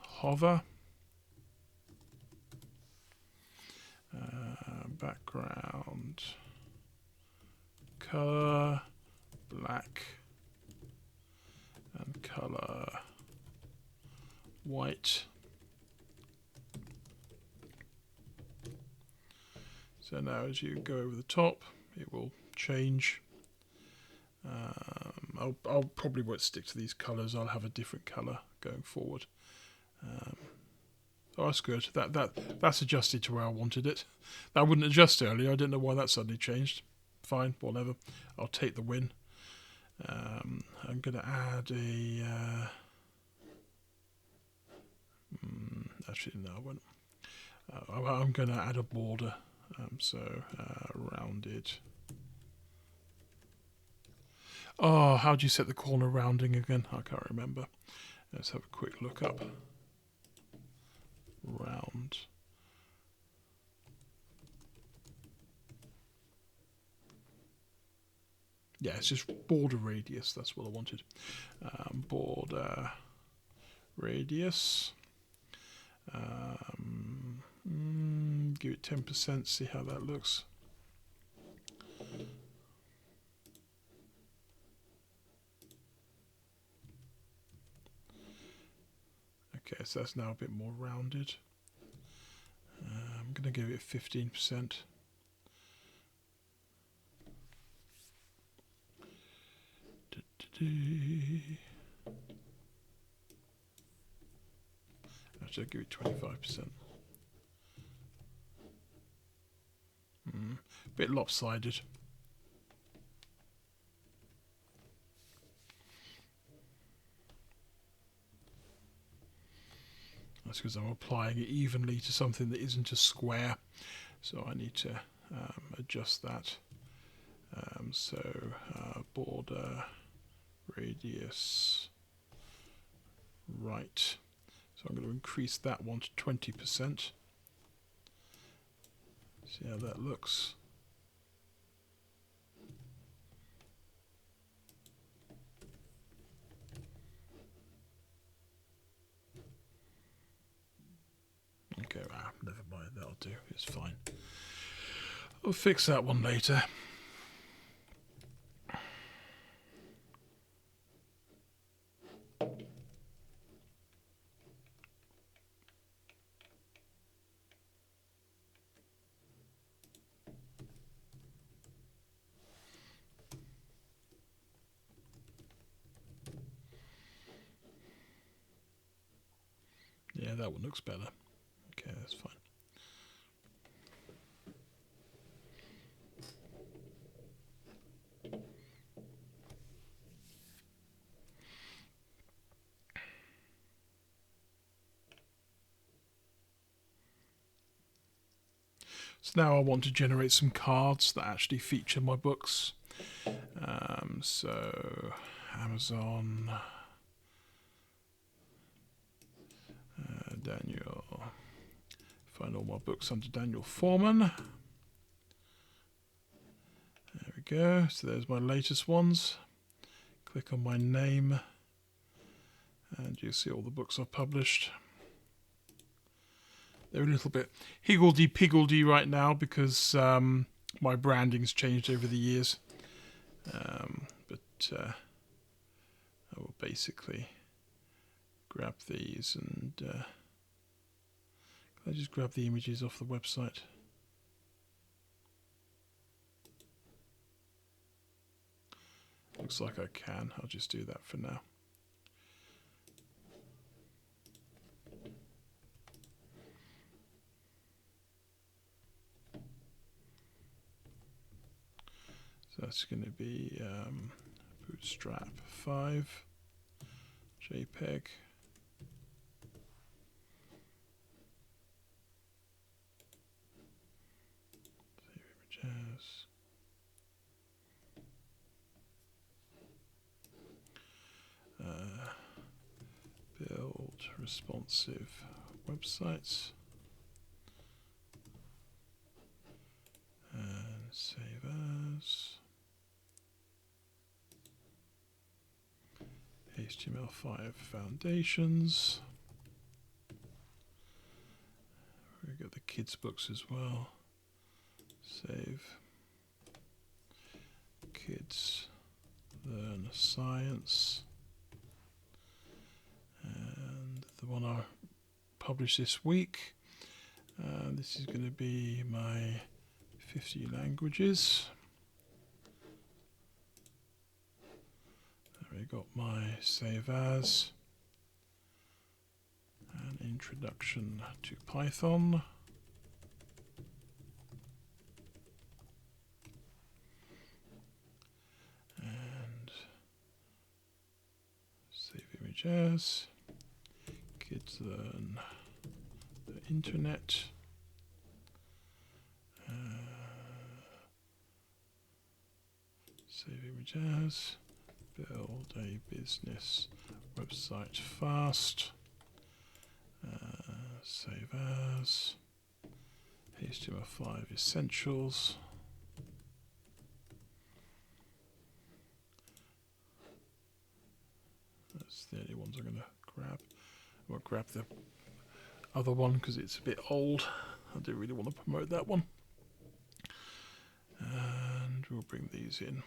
hover, background color black and color white. So now as you go over the top, it will change. I'll probably won't stick to these colours. I'll have a different colour going forward. Oh, that's good. That's adjusted to where I wanted it. That wouldn't adjust earlier. I didn't know why that suddenly changed. Fine, whatever. I'll take the win. I'm going to add a... actually, no, I won't. I'm going to add a border. Rounded. Oh, how do you set the corner rounding again? I can't remember. Let's have a quick look up. Round. Yeah, it's just border radius. That's what I wanted. Border radius. Give it 10%. See how that looks. Okay, so that's now a bit more rounded. I'm going to give it 15%. Actually, I'll give it 25%. Bit lopsided. That's because I'm applying it evenly to something that isn't a square. So I need to adjust that. Border radius right. So I'm going to increase that one to 20%. See how that looks. Okay, never mind, that'll do, it's fine. I'll fix that one later. Yeah, that one looks better. Okay, that's fine. So now I want to generate some cards that actually feature my books. So Amazon, Daniel, find all my books under Daniel Foreman. There we go. So there's my latest ones. Click on my name and you see all the books I've published. They're a little bit higgledy-piggledy right now because my branding's changed over the years. But I will basically grab these and can I just grab the images off the website? Looks like I can. I'll just do that for now. So that's going to be Bootstrap 5 JPEG. images. Build responsive websites. And save as. HTML5 foundations. We've got the kids' books as well. Save. Kids Learn Science. And the one I published this week. This is going to be my 50 languages. There we got my save as. An introduction to Python. And save image as. Kids learn the internet. Save image as. Build a business website fast. Save as. HTML5 essentials. That's the only ones I'm going to grab. I won't grab the other one because it's a bit old. I don't really want to promote that one. And we'll bring these in.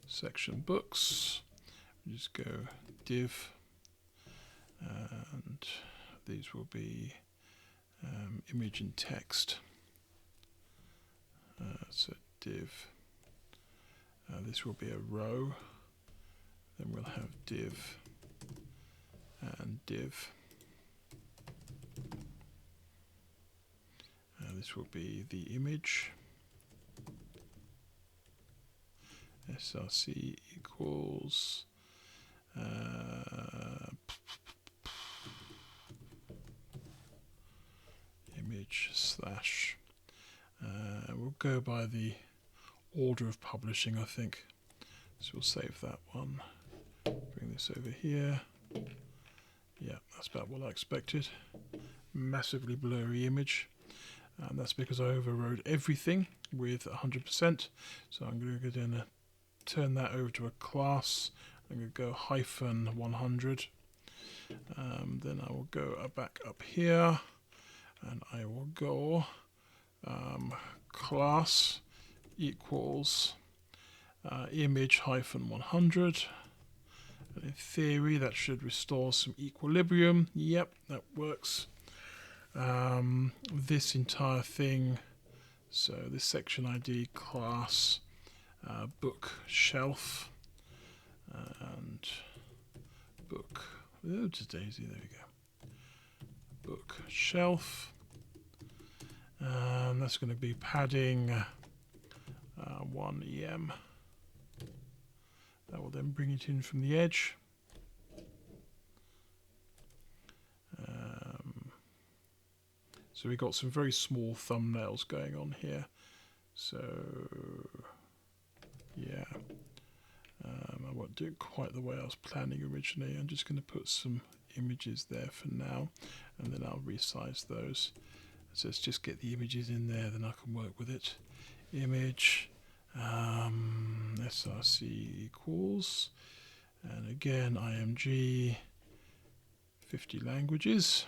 Section books. We just go div, and these will be image and text. So div. This will be a row. Then we'll have div and div. This will be the image. src equals image slash. We'll go by the order of publishing, I think. So we'll save that one. Bring this over here. Yeah, that's about what I expected. Massively blurry image. And that's because I overrode everything with 100%. So I'm going to go down and turn that over to a class. I'm going to go -100. Then I will go back up here and I will go class equals image -100. And in theory that should restore some equilibrium. Yep, that works. This entire thing, so this section ID class book shelf and book, oh, just Daisy, there we go, book shelf, that's going to be padding 1 EM. That will then bring it in from the edge. So we got some very small thumbnails going on here. So yeah, I won't do it quite the way I was planning originally. I'm just going to put some images there for now, and then I'll resize those. So let's just get the images in there, then I can work with it. Image, src equals, and again img 50 languages.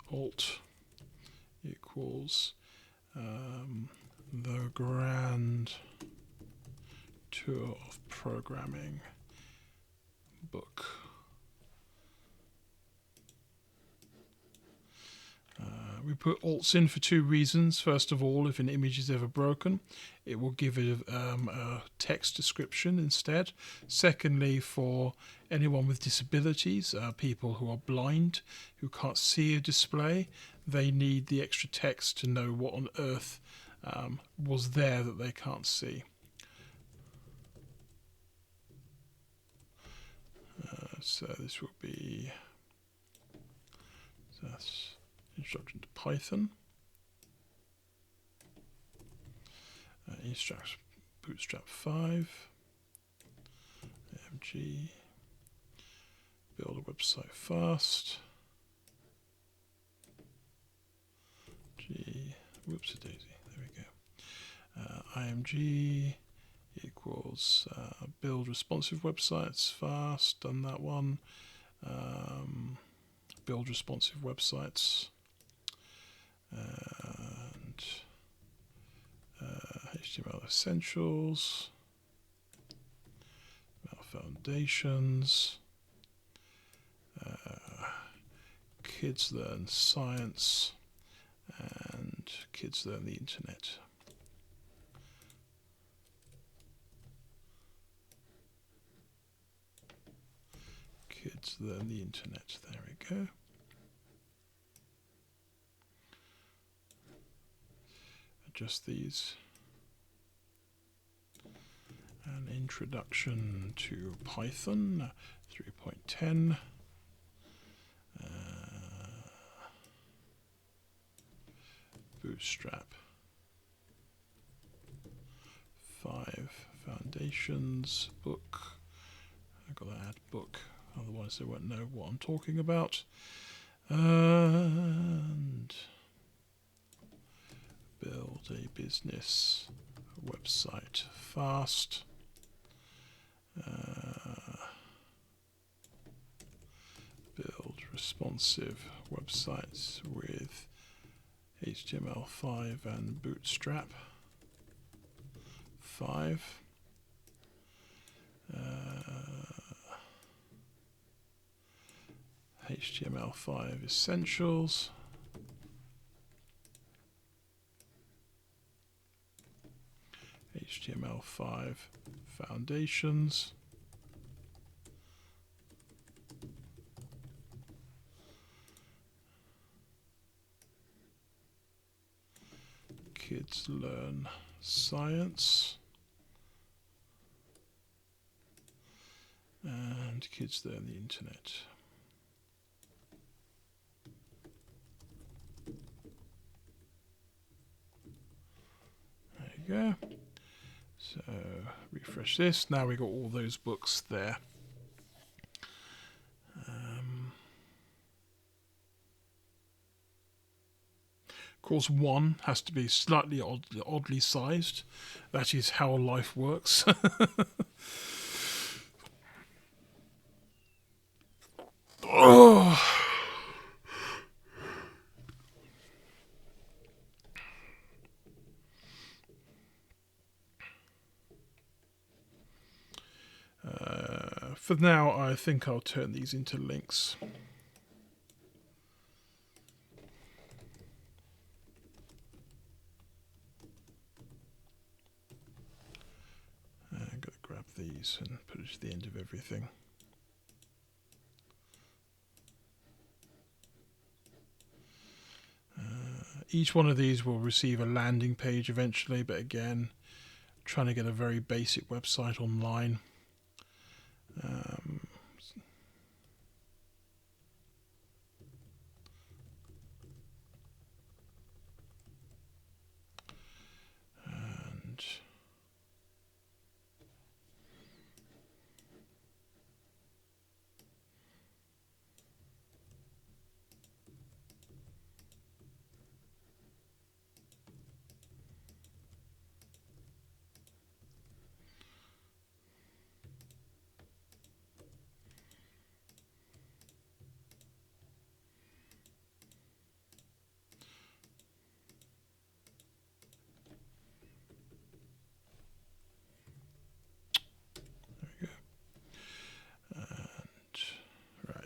Alt equals the grand tour of programming book. We put alts in for two reasons. First of all, if an image is ever broken, it will give it a text description instead. Secondly, for anyone with disabilities, people who are blind, who can't see a display, they need the extra text to know what on earth was there that they can't see. So this will be that's introduction to Python. Bootstrap 5. MG. Build a website fast. G. Whoopsie daisy. There we go. IMG equals build responsive websites fast. Done that one. Build responsive websites. And HTML essentials. Foundations. Kids learn science. And kids learn the internet. Kids learn the internet. There we go. Adjust these. An introduction to Python 3.10. Bootstrap 5 foundations book. I've got to add book, otherwise they won't know what I'm talking about. And build a business website fast. Build responsive websites with HTML5 and Bootstrap 5. HTML5 essentials. HTML5 foundations. Kids learn science. And kids learn the internet. There you go. So refresh this. Now we've got all those books there. Of course, one has to be slightly oddly sized. That is how life works. Oh. For now, I think I'll turn these into links. I'm going to grab these and put it to the end of everything. Each one of these will receive a landing page eventually, but again, trying to get a very basic website online.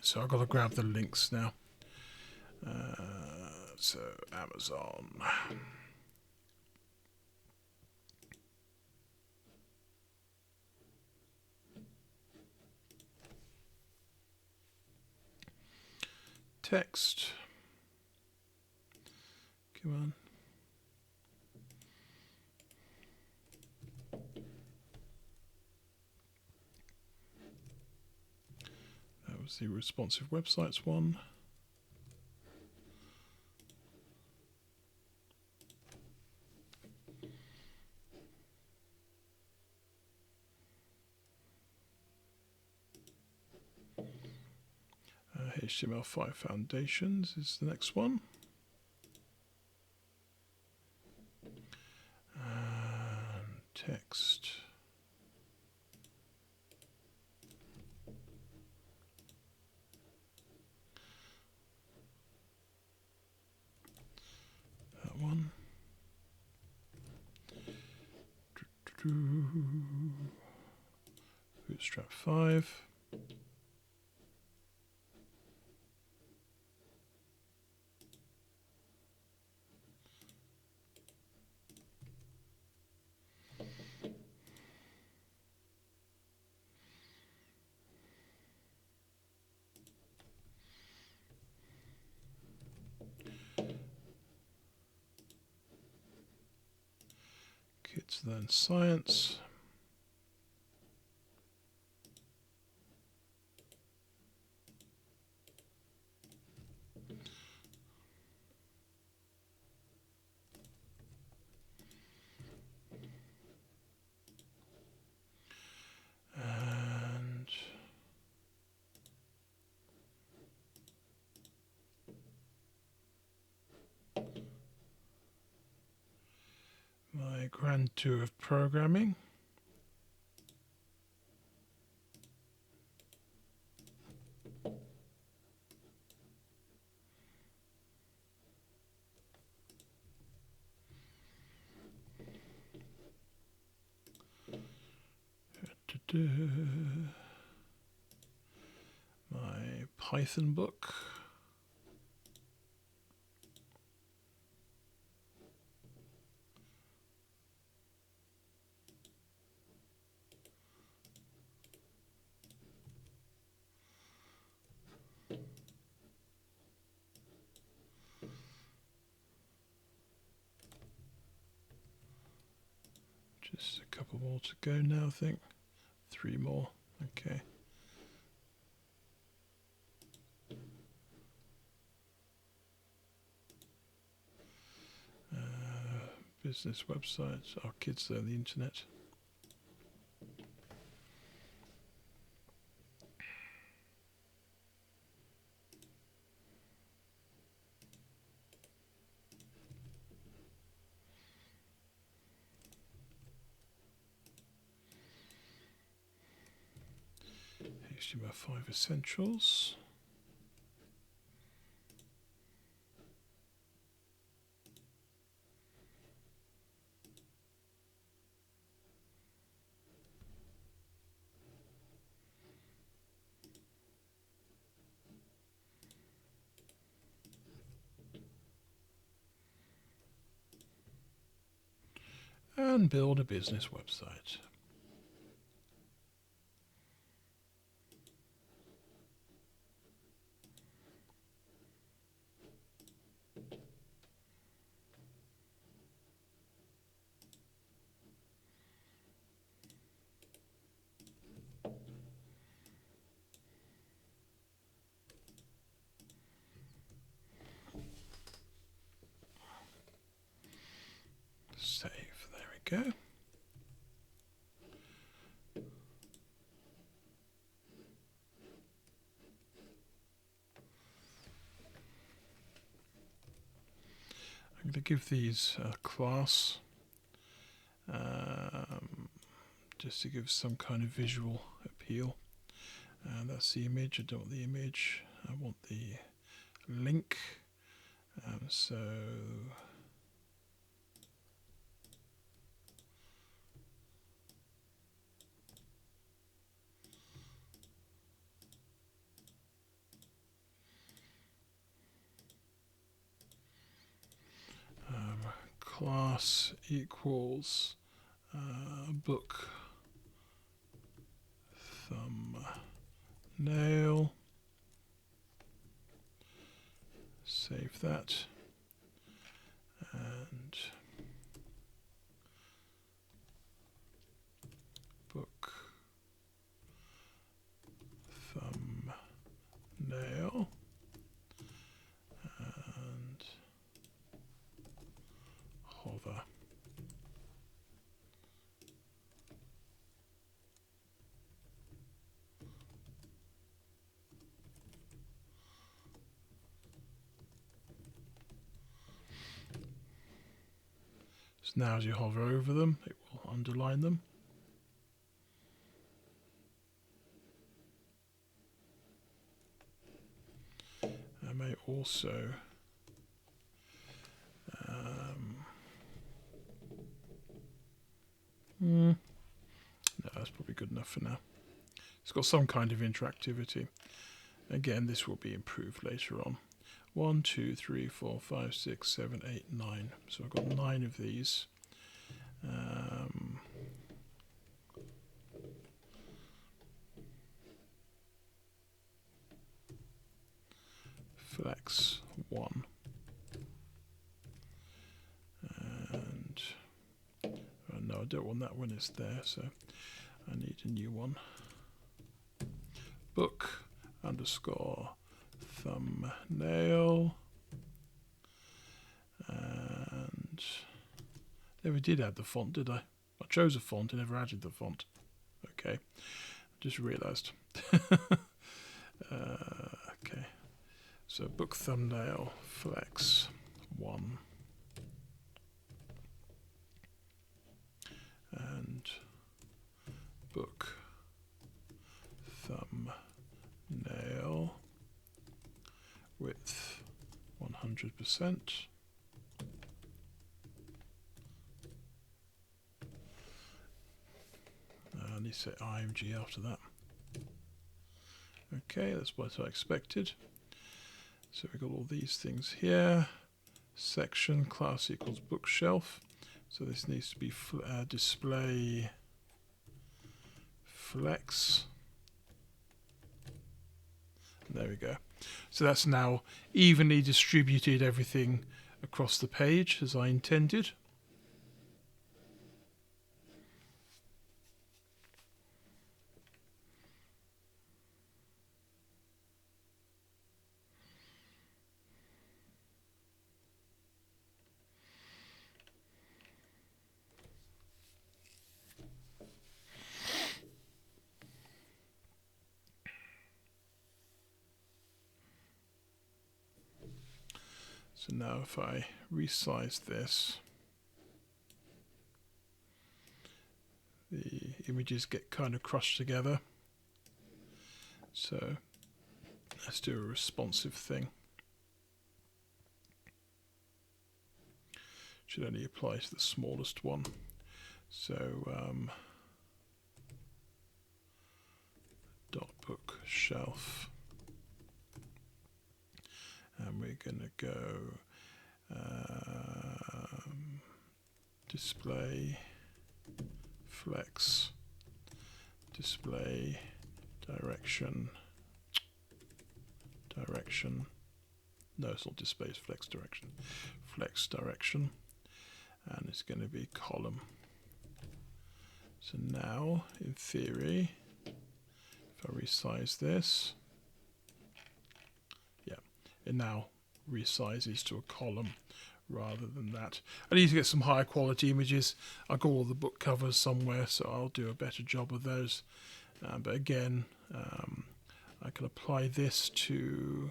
So I've got to grab the links now. So Amazon. Text. Come on. was the responsive websites one. HTML5 Foundations is the next one. And text. That one. Bootstrap 5. Kids Learn Science. And my grand tour of programming. My Python book. Just a couple more to go now, I think. 3 more. Okay. Business websites. Our kids learn the internet. HTML5 Essentials. And build a business website. Save. There we go. I'm going to give these a class just to give some kind of visual appeal. And that's the image. I don't want the image. I want the link. So class equals book thumbnail. Save that. And book thumbnail So now as you hover over them, it will underline them. I may also no, that's probably good enough for now. It's got some kind of interactivity. Again, this will be improved later on. 1, 2, 3, 4, 5, 6, 7, 8, 9. So I've got 9 of these. Flex 1. And no, I don't want that when it's there, so I need a new one. Book underscore thumbnail. And never did add the font, did I? I chose a font and never added the font. Okay, just realised. Okay, so book thumbnail flex 1. And book thumbnail width 100%. I need to say IMG after that. Okay, that's what I expected. So we've got all these things here. Section class equals bookshelf. So this needs to be display flex. There we go. So that's now evenly distributed everything across the page as I intended. So now if I resize this, the images get kind of crushed together. So let's do a responsive thing. Should only apply to the smallest one. So dot bookshelf. And we're going to go display flex, display direction. No, it's not display, it's flex direction, and it's going to be column. So now, in theory, if I resize this, it now resizes to a column rather than that. I need to get some higher quality images. I've got all the book covers somewhere, so I'll do a better job of those. But again, I can apply this to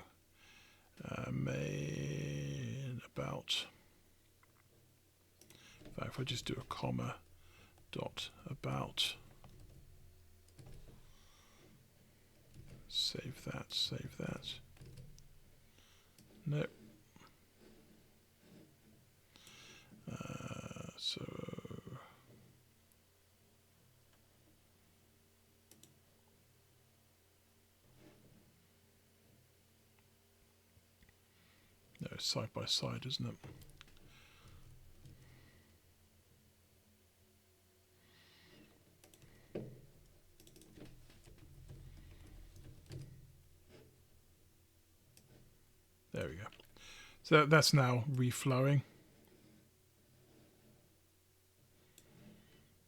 main about. In fact, if I just do a comma dot about, save that. No. So no, side by side, isn't it? There we go. So that's now reflowing.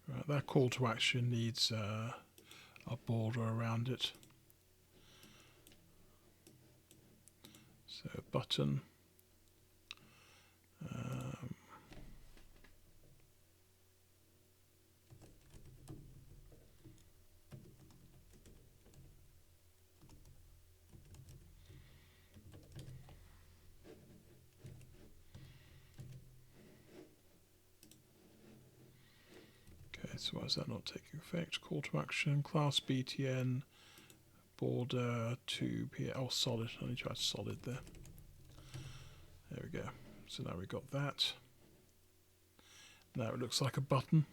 Right, that call to action needs a border around it. So button. So why is that not taking effect? Call to action, class BTN, border 2P. Oh, solid. I need to add solid there. There we go. So now we've got that. Now it looks like a button.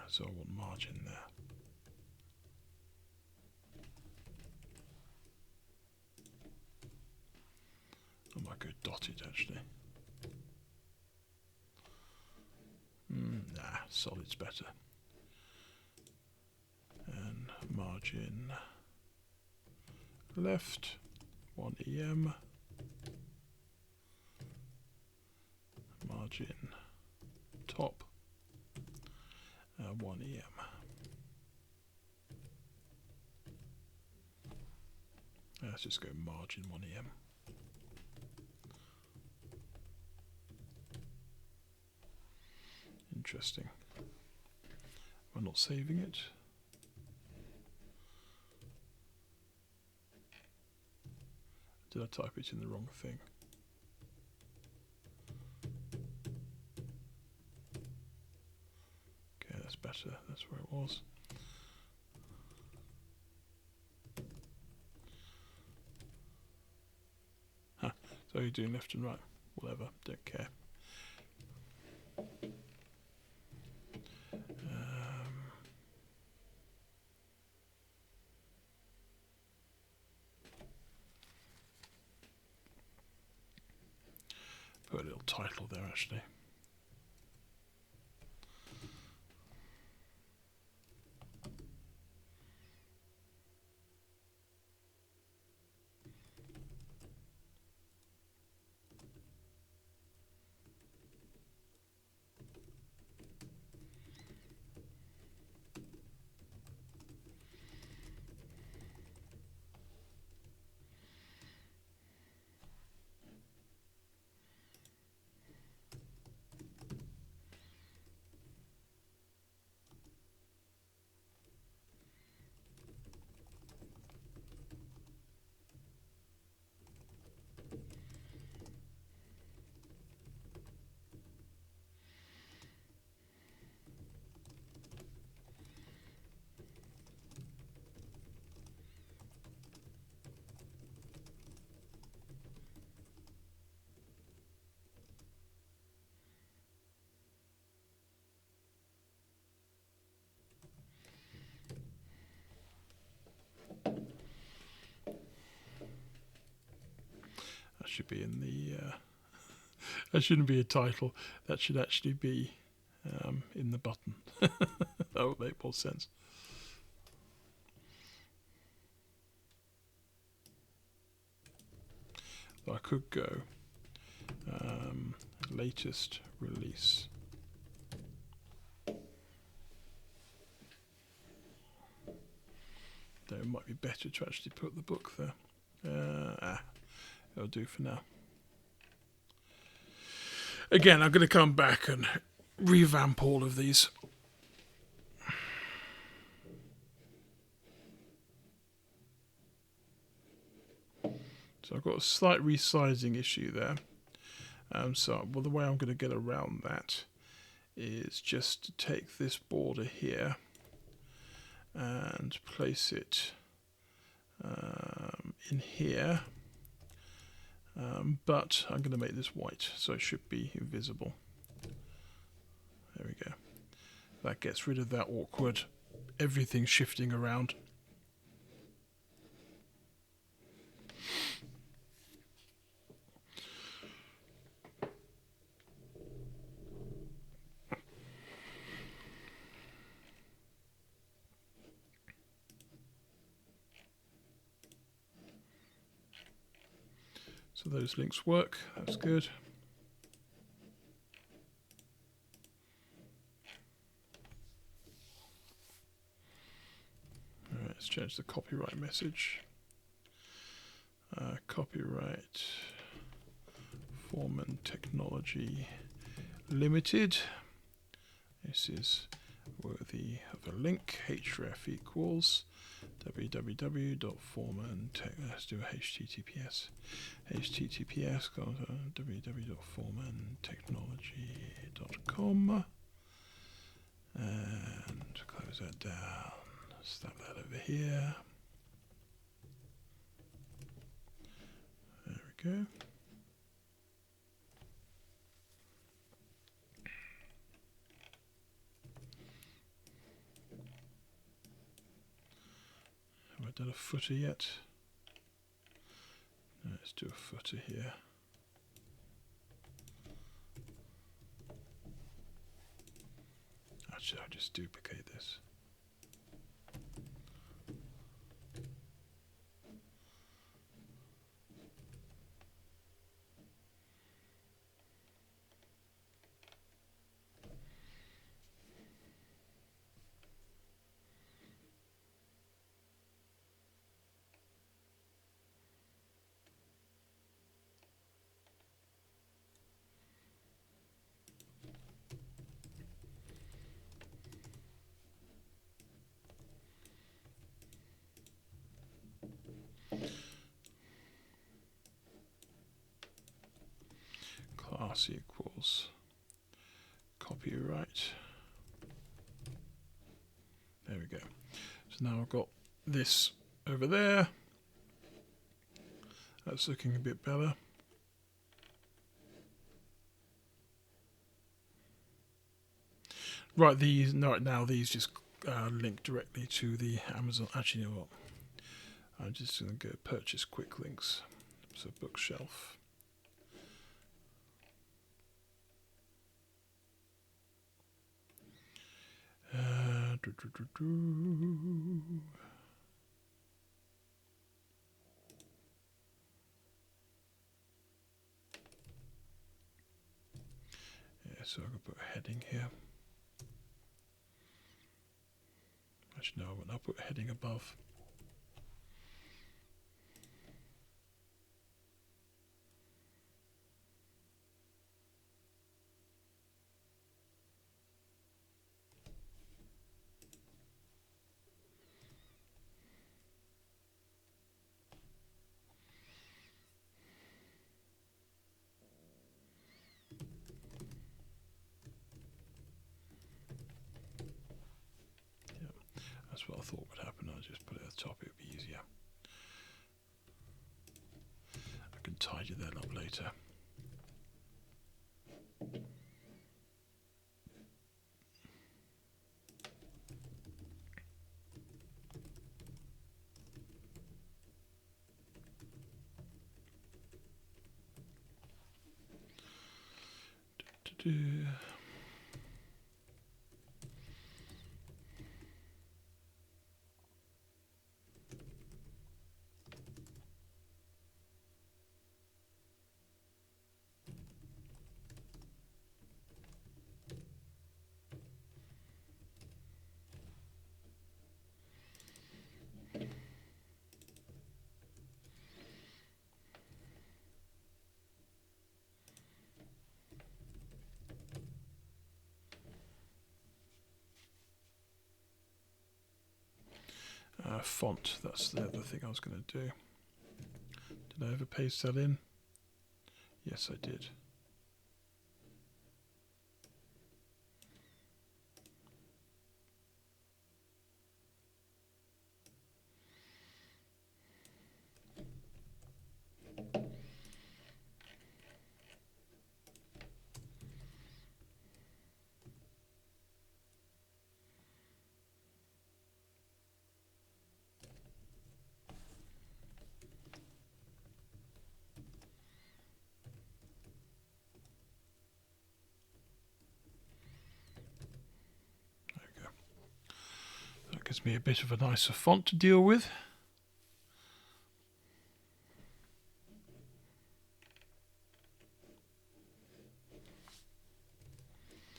So I want margin there. I might go dotted actually. Nah, solid's better. And margin left, 1 EM. Margin top, 1 EM. Let's just go margin 1 EM. Interesting. Am I not saving it? Did I type it in the wrong thing? Okay, that's better. That's where it was. Huh. So you're doing left and right. Whatever. Don't care. Put a little title there actually. That should be in the. That shouldn't be a title. That should actually be in the button. That would make more sense. So I could go latest release. Though it might be better to actually put the book there. It'll do for now. Again, I'm going to come back and revamp all of these. So I've got a slight resizing issue there. So the way I'm going to get around that is just to take this border here and place it in here. But I'm going to make this white, so it should be invisible. There we go. That gets rid of that awkward everything shifting around. So those links work, that's good. All right, let's change the copyright message. Copyright Foreman Technology Limited. This is worthy of a link, href equals www.foreman.tech. Let's do a HTTPS. HTTPS www.forementechnology.com and close that down. Snap that over here. There we go. Have I done a footer yet? No, let's do a footer here. Actually, I'll just duplicate this. Class equals copyright. There we go. So now I've got this over there. That's looking a bit better. Right, these now these just link directly to the Amazon. Actually, you know what? I'm just going to go purchase quick links. So bookshelf. Yeah, so I can put a heading here. Actually, no, I'll put a heading above. That's what I thought would happen. I'll just put it at the top, it would be easier. I can tidy that up later. Font, that's the other thing I was going to do. Did I ever paste that in? Yes, I did. Gives me a bit of a nicer font to deal with.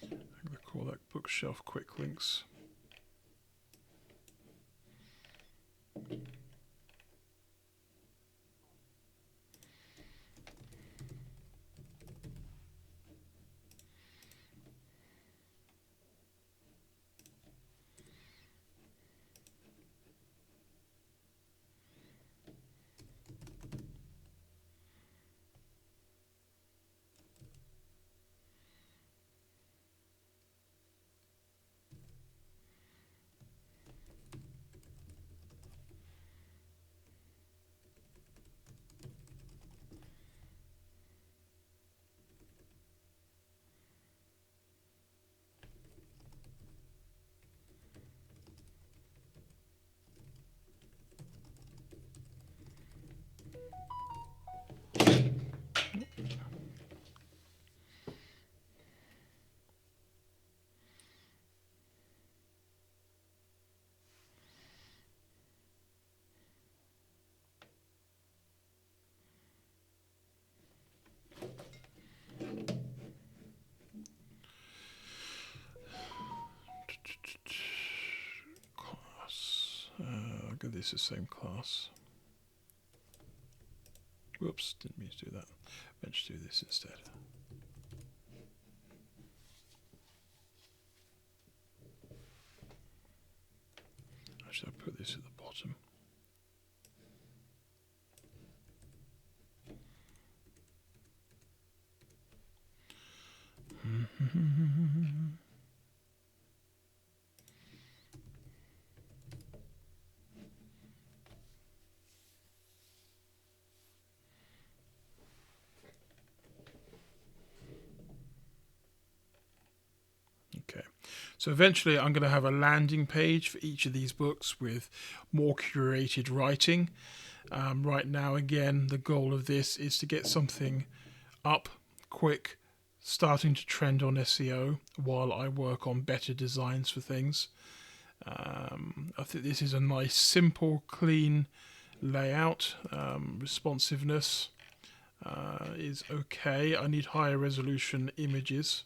I'm going to call that bookshelf quick links. give this the same class. Whoops, didn't mean to do that. Meant to do this instead. Actually, I'll put this at the bottom. Okay, so eventually I'm going to have a landing page for each of these books with more curated writing. Right now, again, the goal of this is to get something up quick, starting to trend on SEO while I work on better designs for things. I think this is a nice, simple, clean layout. Responsiveness is okay. I need higher resolution images.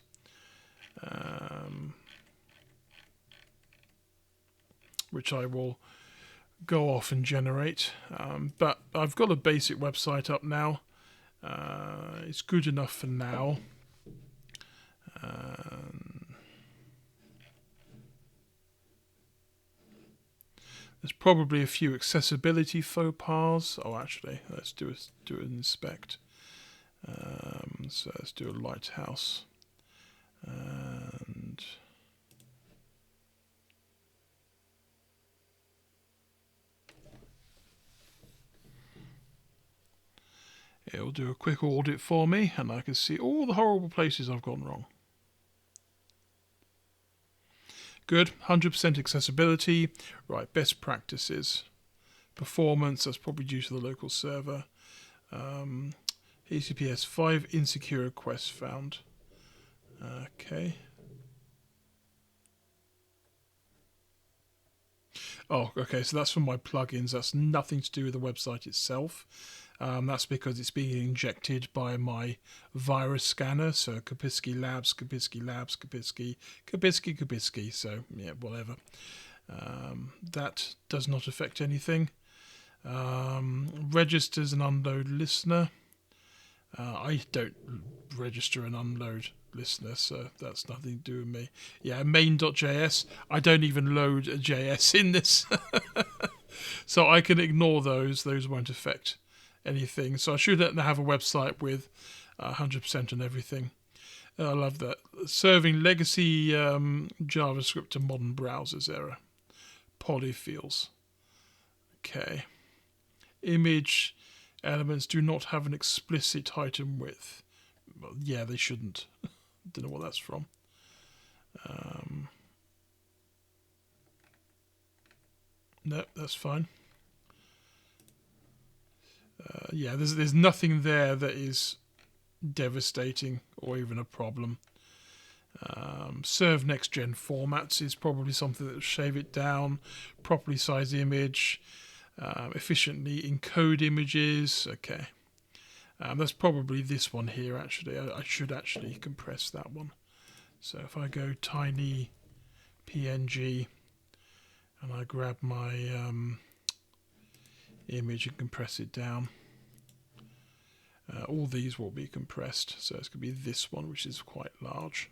Which I will go off and generate. But I've got a basic website up now. It's good enough for now. There's probably a few accessibility faux pas. Oh, actually, let's do an inspect. So let's do a lighthouse. And it'll do a quick audit for me, and I can see all the horrible places I've gone wrong. Good, 100% accessibility. Right, best practices. Performance, that's probably due to the local server. HTTPS 5 insecure requests found. Okay. Oh, okay, so that's from my plugins. That's nothing to do with the website itself. That's because it's being injected by my virus scanner. So Kabisky Labs, Kabisky Labs, Kabisky, Kabisky, Kabisky. So yeah, whatever. That does not affect anything. Registers an unload listener. I don't register an unload listener, so that's nothing to do with me. Yeah, main.js. I don't even load a JS in this. So I can ignore those. Those won't affect anything. So I should have a website with 100% on everything. I love that. Serving legacy JavaScript to modern browsers error. Polyfills. Okay. Image elements do not have an explicit height and width. Well, yeah, they shouldn't. Don't know what that's from. No, that's fine. Yeah, there's nothing there that is devastating or even a problem. Serve next gen formats is probably something that will shave it down. Properly size the image. Efficiently encode images. Okay. That's probably this one here, actually. I should actually compress that one. So if I go tiny PNG and I grab my image and compress it down, all these will be compressed. So it's going to be this one, which is quite large.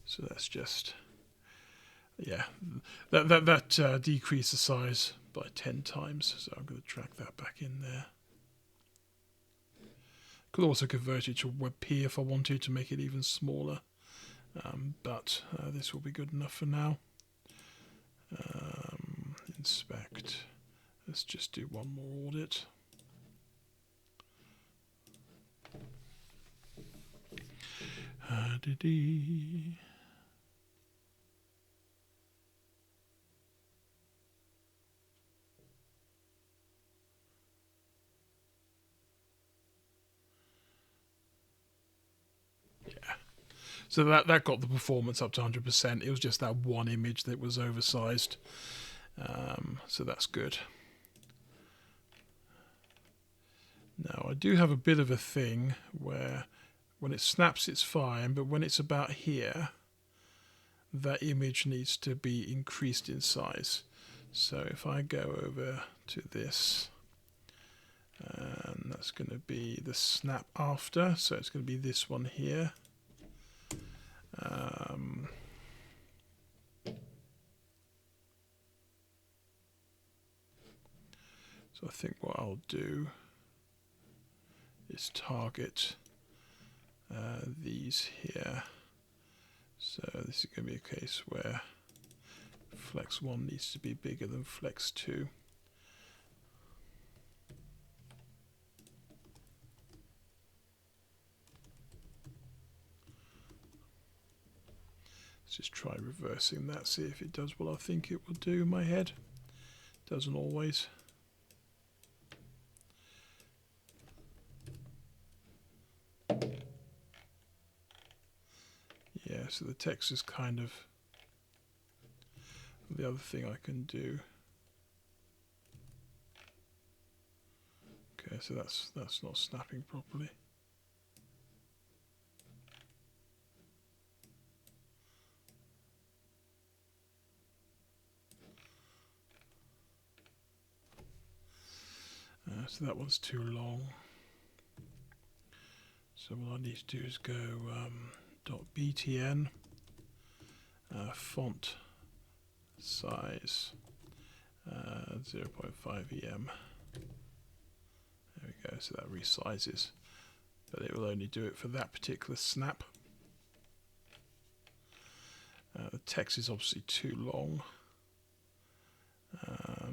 So that's just, yeah, that decreased the size by 10 times. So I'm going to drag that back in there. Could also convert it to WebP if I wanted to make it even smaller, but this will be good enough for now. Inspect. Let's just do one more audit. So that got the performance up to 100%. It was just that one image that was oversized. So that's good. Now I do have a bit of a thing where when it snaps it's fine, but when it's about here, that image needs to be increased in size. So if I go over to this, and that's going to be the snap after, so it's going to be this one here. So I think what I'll do is target these here. So this is going to be a case where Flex 1 needs to be bigger than Flex 2. Let's just try reversing that, see if it does what I think it will do in my head. Doesn't always. Yeah, so the text is kind of the other thing I can do. Okay, so that's not snapping properly. So that one's too long. So what I need to do is go .btn font size 0.5 em. There we go, so that resizes, but it will only do it for that particular snap. The text is obviously too long.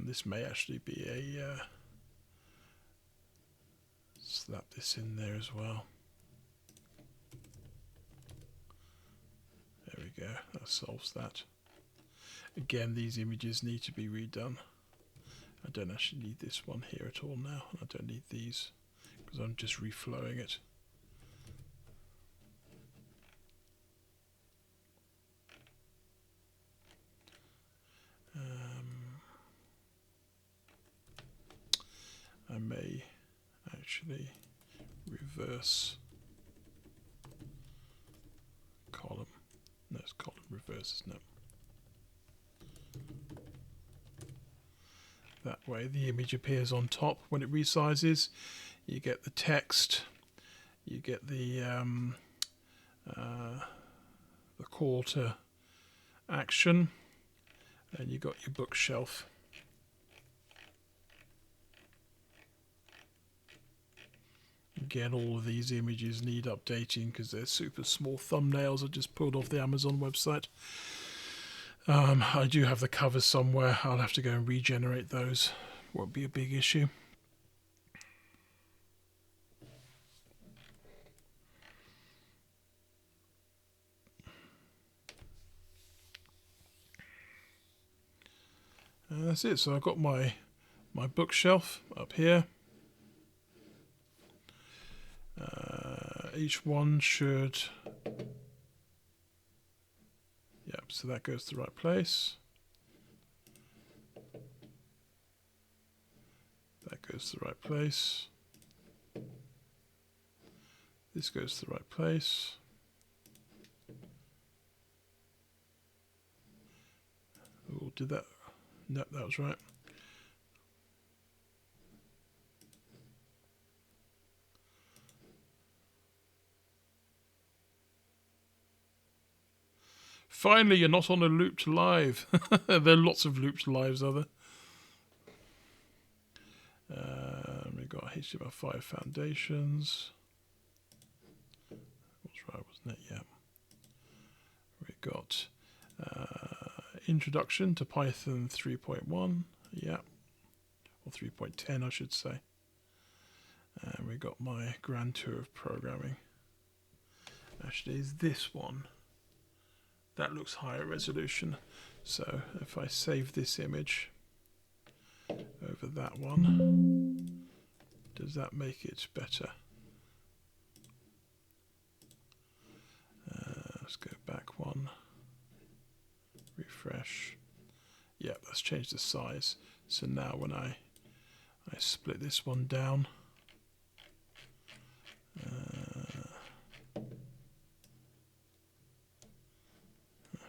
This may actually be a slap this in there as well. There we go, that solves that. Again, these images need to be redone. I don't actually need this one here at all now. I don't need these because I'm just reflowing it. I may actually reverse column. No, it's column reverse, isn't it? That way the image appears on top when it resizes. You get the text, you get the call to action, and you got your bookshelf. Again, all of these images need updating because they're super small thumbnails I just pulled off the Amazon website. I do have the covers somewhere. I'll have to go and regenerate those. Won't be a big issue. And that's it. So I've got my bookshelf up here. Each one should, yep, so that goes to the right place. That goes to the right place. This goes to the right place. Oh, did that? No, that was right. Finally, you're not on a looped live. There are lots of looped lives, are there? We've got HTML5 foundations. That's right, wasn't it? Yeah. We've got introduction to Python 3.1. Yeah. Or 3.10, I should say. And we've got my grand tour of programming. Actually, is this one. That looks higher resolution. So if I save this image over that one, does that make it better? Let's go back one. Refresh. Yeah, let's change the size. So now when I split this one down,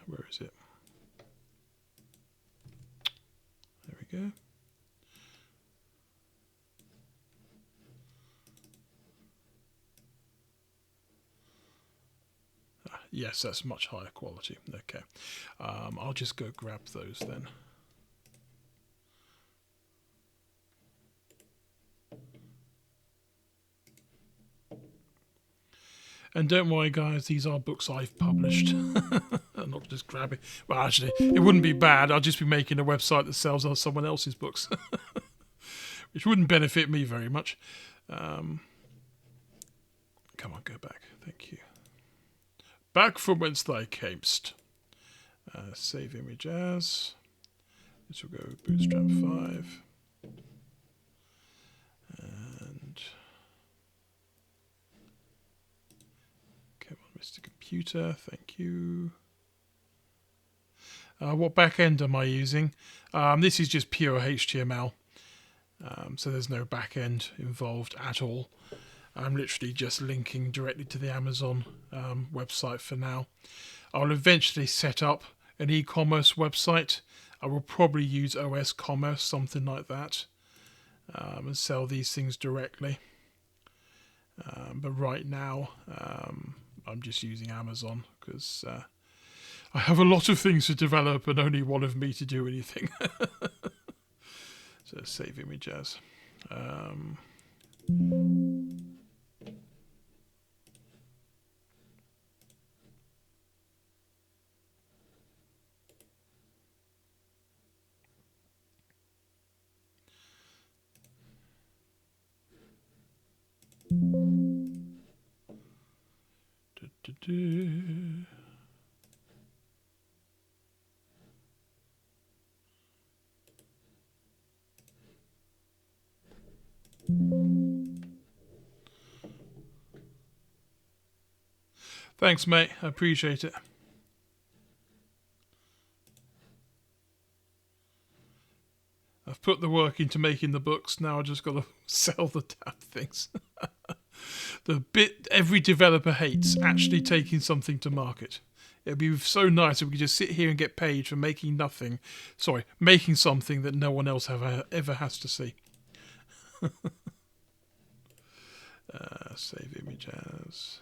where is it? Yes, that's much higher quality. Okay. I'll just go grab those then. And don't worry, guys, these are books I've published. I'm not just grabbing. Well, actually, it wouldn't be bad. I'll just be making a website that sells someone else's books, which wouldn't benefit me very much. Come on, go back. Thank you. Back from whence thou camest. Save image as. This will go Bootstrap 5. And come on, Mr. Computer. Thank you. What backend am I using? This is just pure HTML. So there's no backend involved at all. I'm literally just linking directly to the Amazon website for now. I'll eventually set up an e-commerce website. I will probably use OS Commerce, something like that, and sell these things directly. But right now, I'm just using Amazon because I have a lot of things to develop and only one of me to do anything. So save image as. Thanks, mate. I appreciate it. I've put the work into making the books. Now I just got to sell the damn things. The bit every developer hates, actually taking something to market. It'd be so nice if we could just sit here and get paid for making nothing. Sorry, making something that no one else ever has to see. Save image as.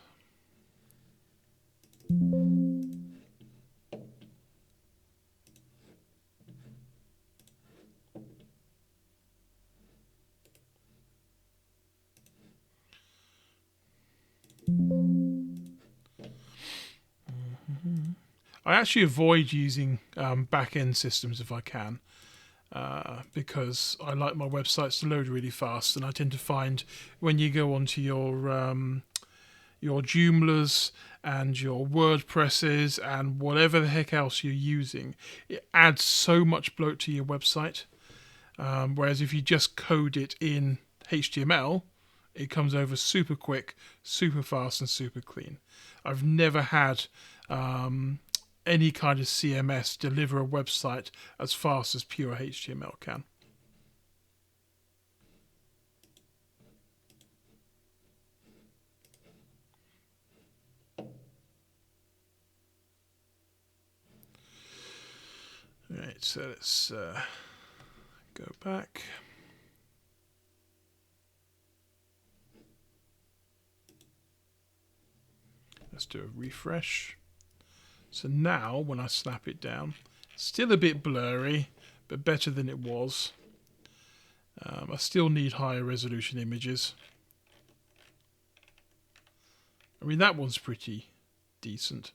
I actually avoid using back-end systems if I can, because I like my websites to load really fast, and I tend to find when you go onto your Joomlas and your WordPresses and whatever the heck else you're using, it adds so much bloat to your website. Whereas if you just code it in HTML, it comes over super quick, super fast, and super clean. I've never had any kind of CMS deliver a website as fast as pure HTML can. Right, so let's go back. Let's do a refresh. So now, when I snap it down, still a bit blurry, but better than it was. I still need higher resolution images. I mean, that one's pretty decent.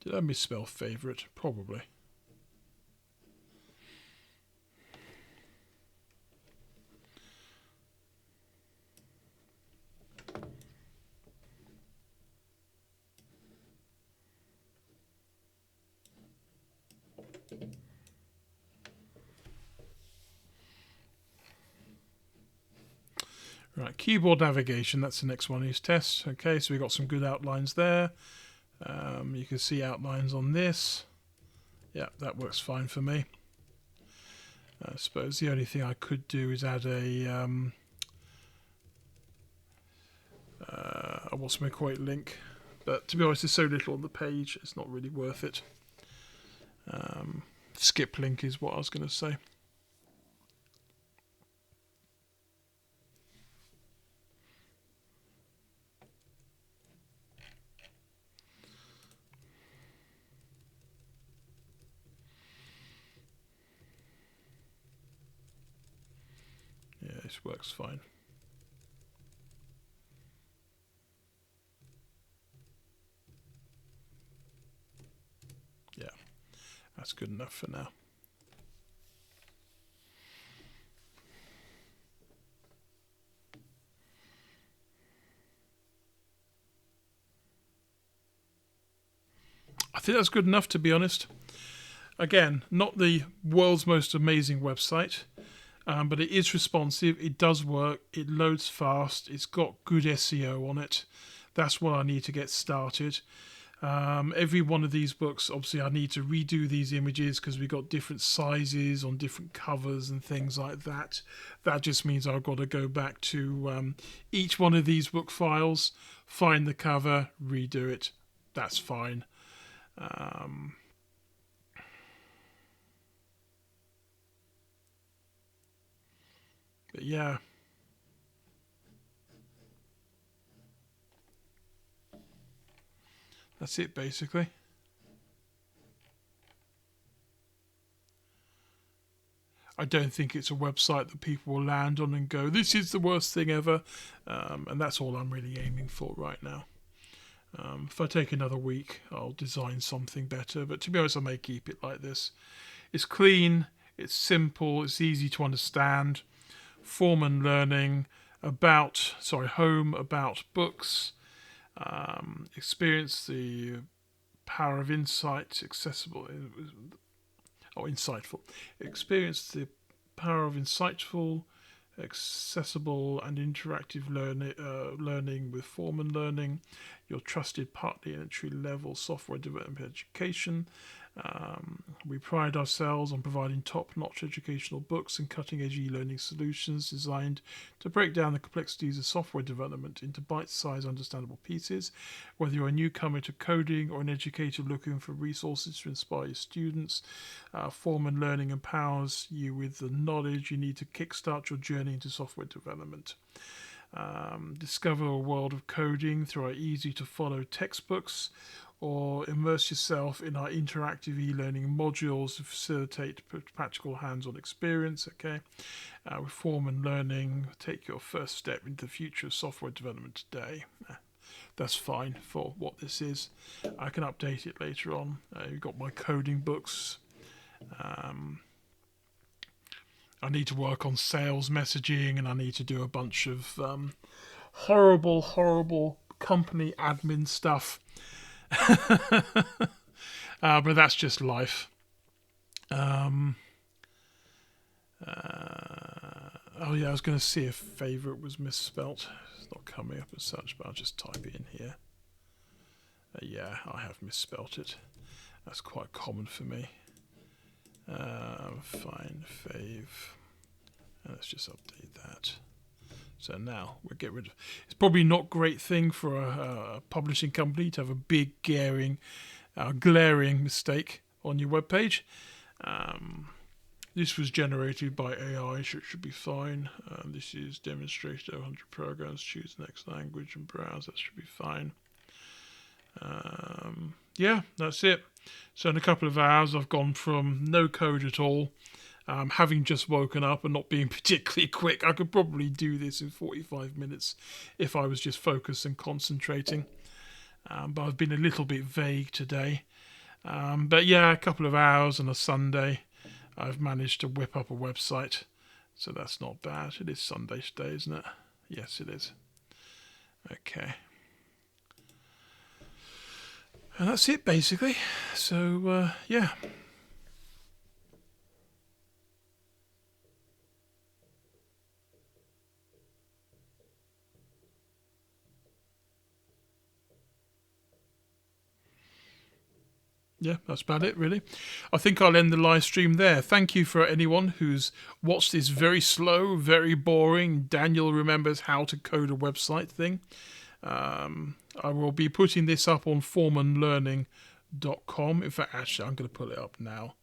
Did I misspell favourite? Probably. Right, keyboard navigation, that's the next one is test. Okay, so we've got some good outlines there. You can see outlines on this. Yeah, that works fine for me. I suppose the only thing I could do is add a what's my quote link. But to be honest, there's so little on the page, it's not really worth it. Skip link is what I was going to say. this works fine. Yeah, that's good enough for now. I think that's good enough, to be honest. Again, not the world's most amazing website, but it is responsive. It does work. It loads fast. It's got good SEO on it. That's what I need to get started. Every one of these books, obviously, I need to redo these images because we've got different sizes on different covers and things like that. That just means I've got to go back to each one of these book files, find the cover, redo it. That's fine. But yeah. That's it, basically. I don't think it's a website that people will land on and go, this is the worst thing ever. And that's all I'm really aiming for right now. If I take another week, I'll design something better. But to be honest, I may keep it like this. It's clean, it's simple, it's easy to understand. Form and learning, home, about books. Experience the power of insight, insightful. Experience the power of insightful, accessible, and interactive learning with form and learning. Your trusted partner in entry-level software development education. We pride ourselves on providing top-notch educational books and cutting-edge e-learning solutions designed to break down the complexities of software development into bite-sized, understandable pieces. Whether you're a newcomer to coding or an educator looking for resources to inspire your students, Form and Learning empowers you with the knowledge you need to kickstart your journey into software development. Discover a world of coding through our easy-to-follow textbooks, or immerse yourself in our interactive e-learning modules to facilitate practical hands-on experience. With Form and Learning, take your first step into the future of software development today. That's fine for what this is. I can update it later on. You've got my coding books. I need to work on sales messaging, and I need to do a bunch of horrible company admin stuff. But that's just life. Oh yeah, I was going to see if favourite was misspelt. It's not coming up as such, but I'll just type it in here. Yeah, I have misspelt it. That's quite common for me. Find fave. Let's just update that. So now we'll get rid of. It's probably not a great thing for a publishing company to have a big, glaring mistake on your webpage. This was generated by AI, so it should be fine. This is demonstrated 100 programs. Choose the next language and browse. That should be fine. Yeah, that's it. So in a couple of hours, I've gone from no code at all. Having just woken up and not being particularly quick, I could probably do this in 45 minutes if I was just focused and concentrating. But I've been a little bit vague today. But yeah, a couple of hours on a Sunday, I've managed to whip up a website. So that's not bad. It is Sunday today, isn't it? Yes, it is. Okay. And that's it, basically. So, yeah. Yeah, that's about it, really. I think I'll end the live stream there. Thank you for anyone who's watched this very slow, very boring Daniel remembers how to code a website thing. I will be putting this up on formandlearning.com. In fact, actually, I'm going to put it up now.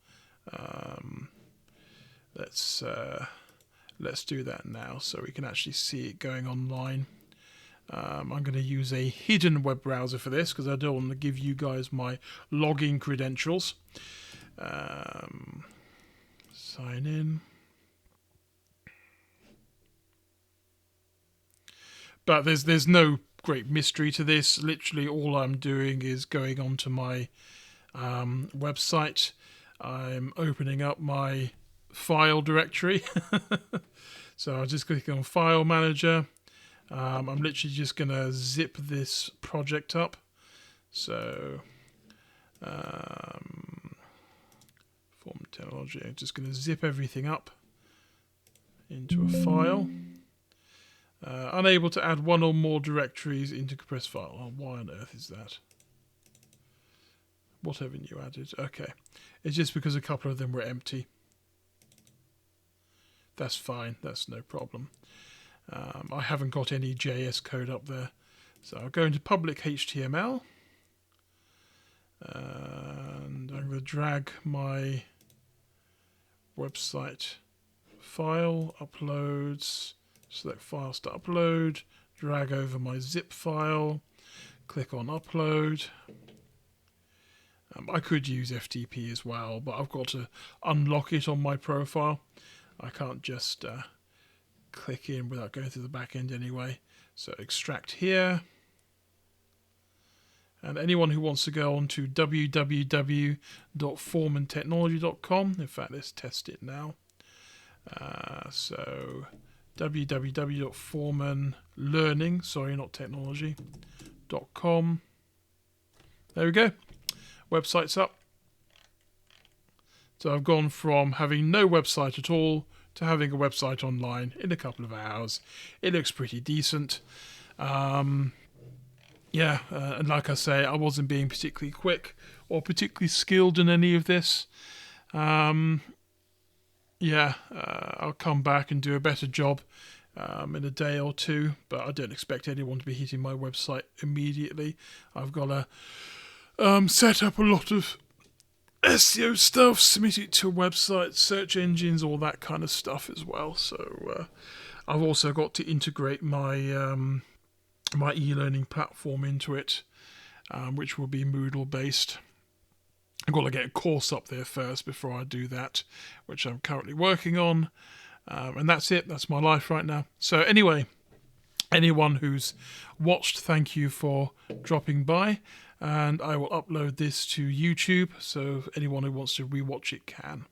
Let's do that now so we can actually see it going online. I'm going to use a hidden web browser for this because I don't want to give you guys my login credentials. Sign in. But there's no great mystery to this. Literally, all I'm doing is going onto my website. I'm opening up my file directory. So I'm just clicking on File Manager. I'm literally just going to zip this project up. So, Form Technology. I'm just going to zip everything up into a file. Unable to add one or more directories into compressed file. Oh, why on earth is that? What haven't you added? Okay. It's just because a couple of them were empty. That's fine. That's no problem. I haven't got any JS code up there. So I'll go into public HTML. And I'm going to drag my website file, uploads, select files to upload, drag over my zip file, click on upload. I could use FTP as well, but I've got to unlock it on my profile. I can't just click in without going through the back end anyway. So extract here. And anyone who wants to go on to www.forementechnology.com, in fact, let's test it now. So www.foremanlearning.com. There we go. Website's up. So I've gone from having no website at all to having a website online in a couple of hours. It looks pretty decent. And like I say, I wasn't being particularly quick or particularly skilled in any of this. I'll come back and do a better job in a day or two, but I don't expect anyone to be hitting my website immediately. I've got to set up a lot of SEO stuff, submit it to a website, search engines, all that kind of stuff as well. So I've also got to integrate my my e-learning platform into it, which will be Moodle based. I've got to get a course up there first before I do that, which I'm currently working on. And that's it. That's my life right now. So anyway, anyone who's watched, thank you for dropping by. And I will upload this to YouTube, so anyone who wants to rewatch it can.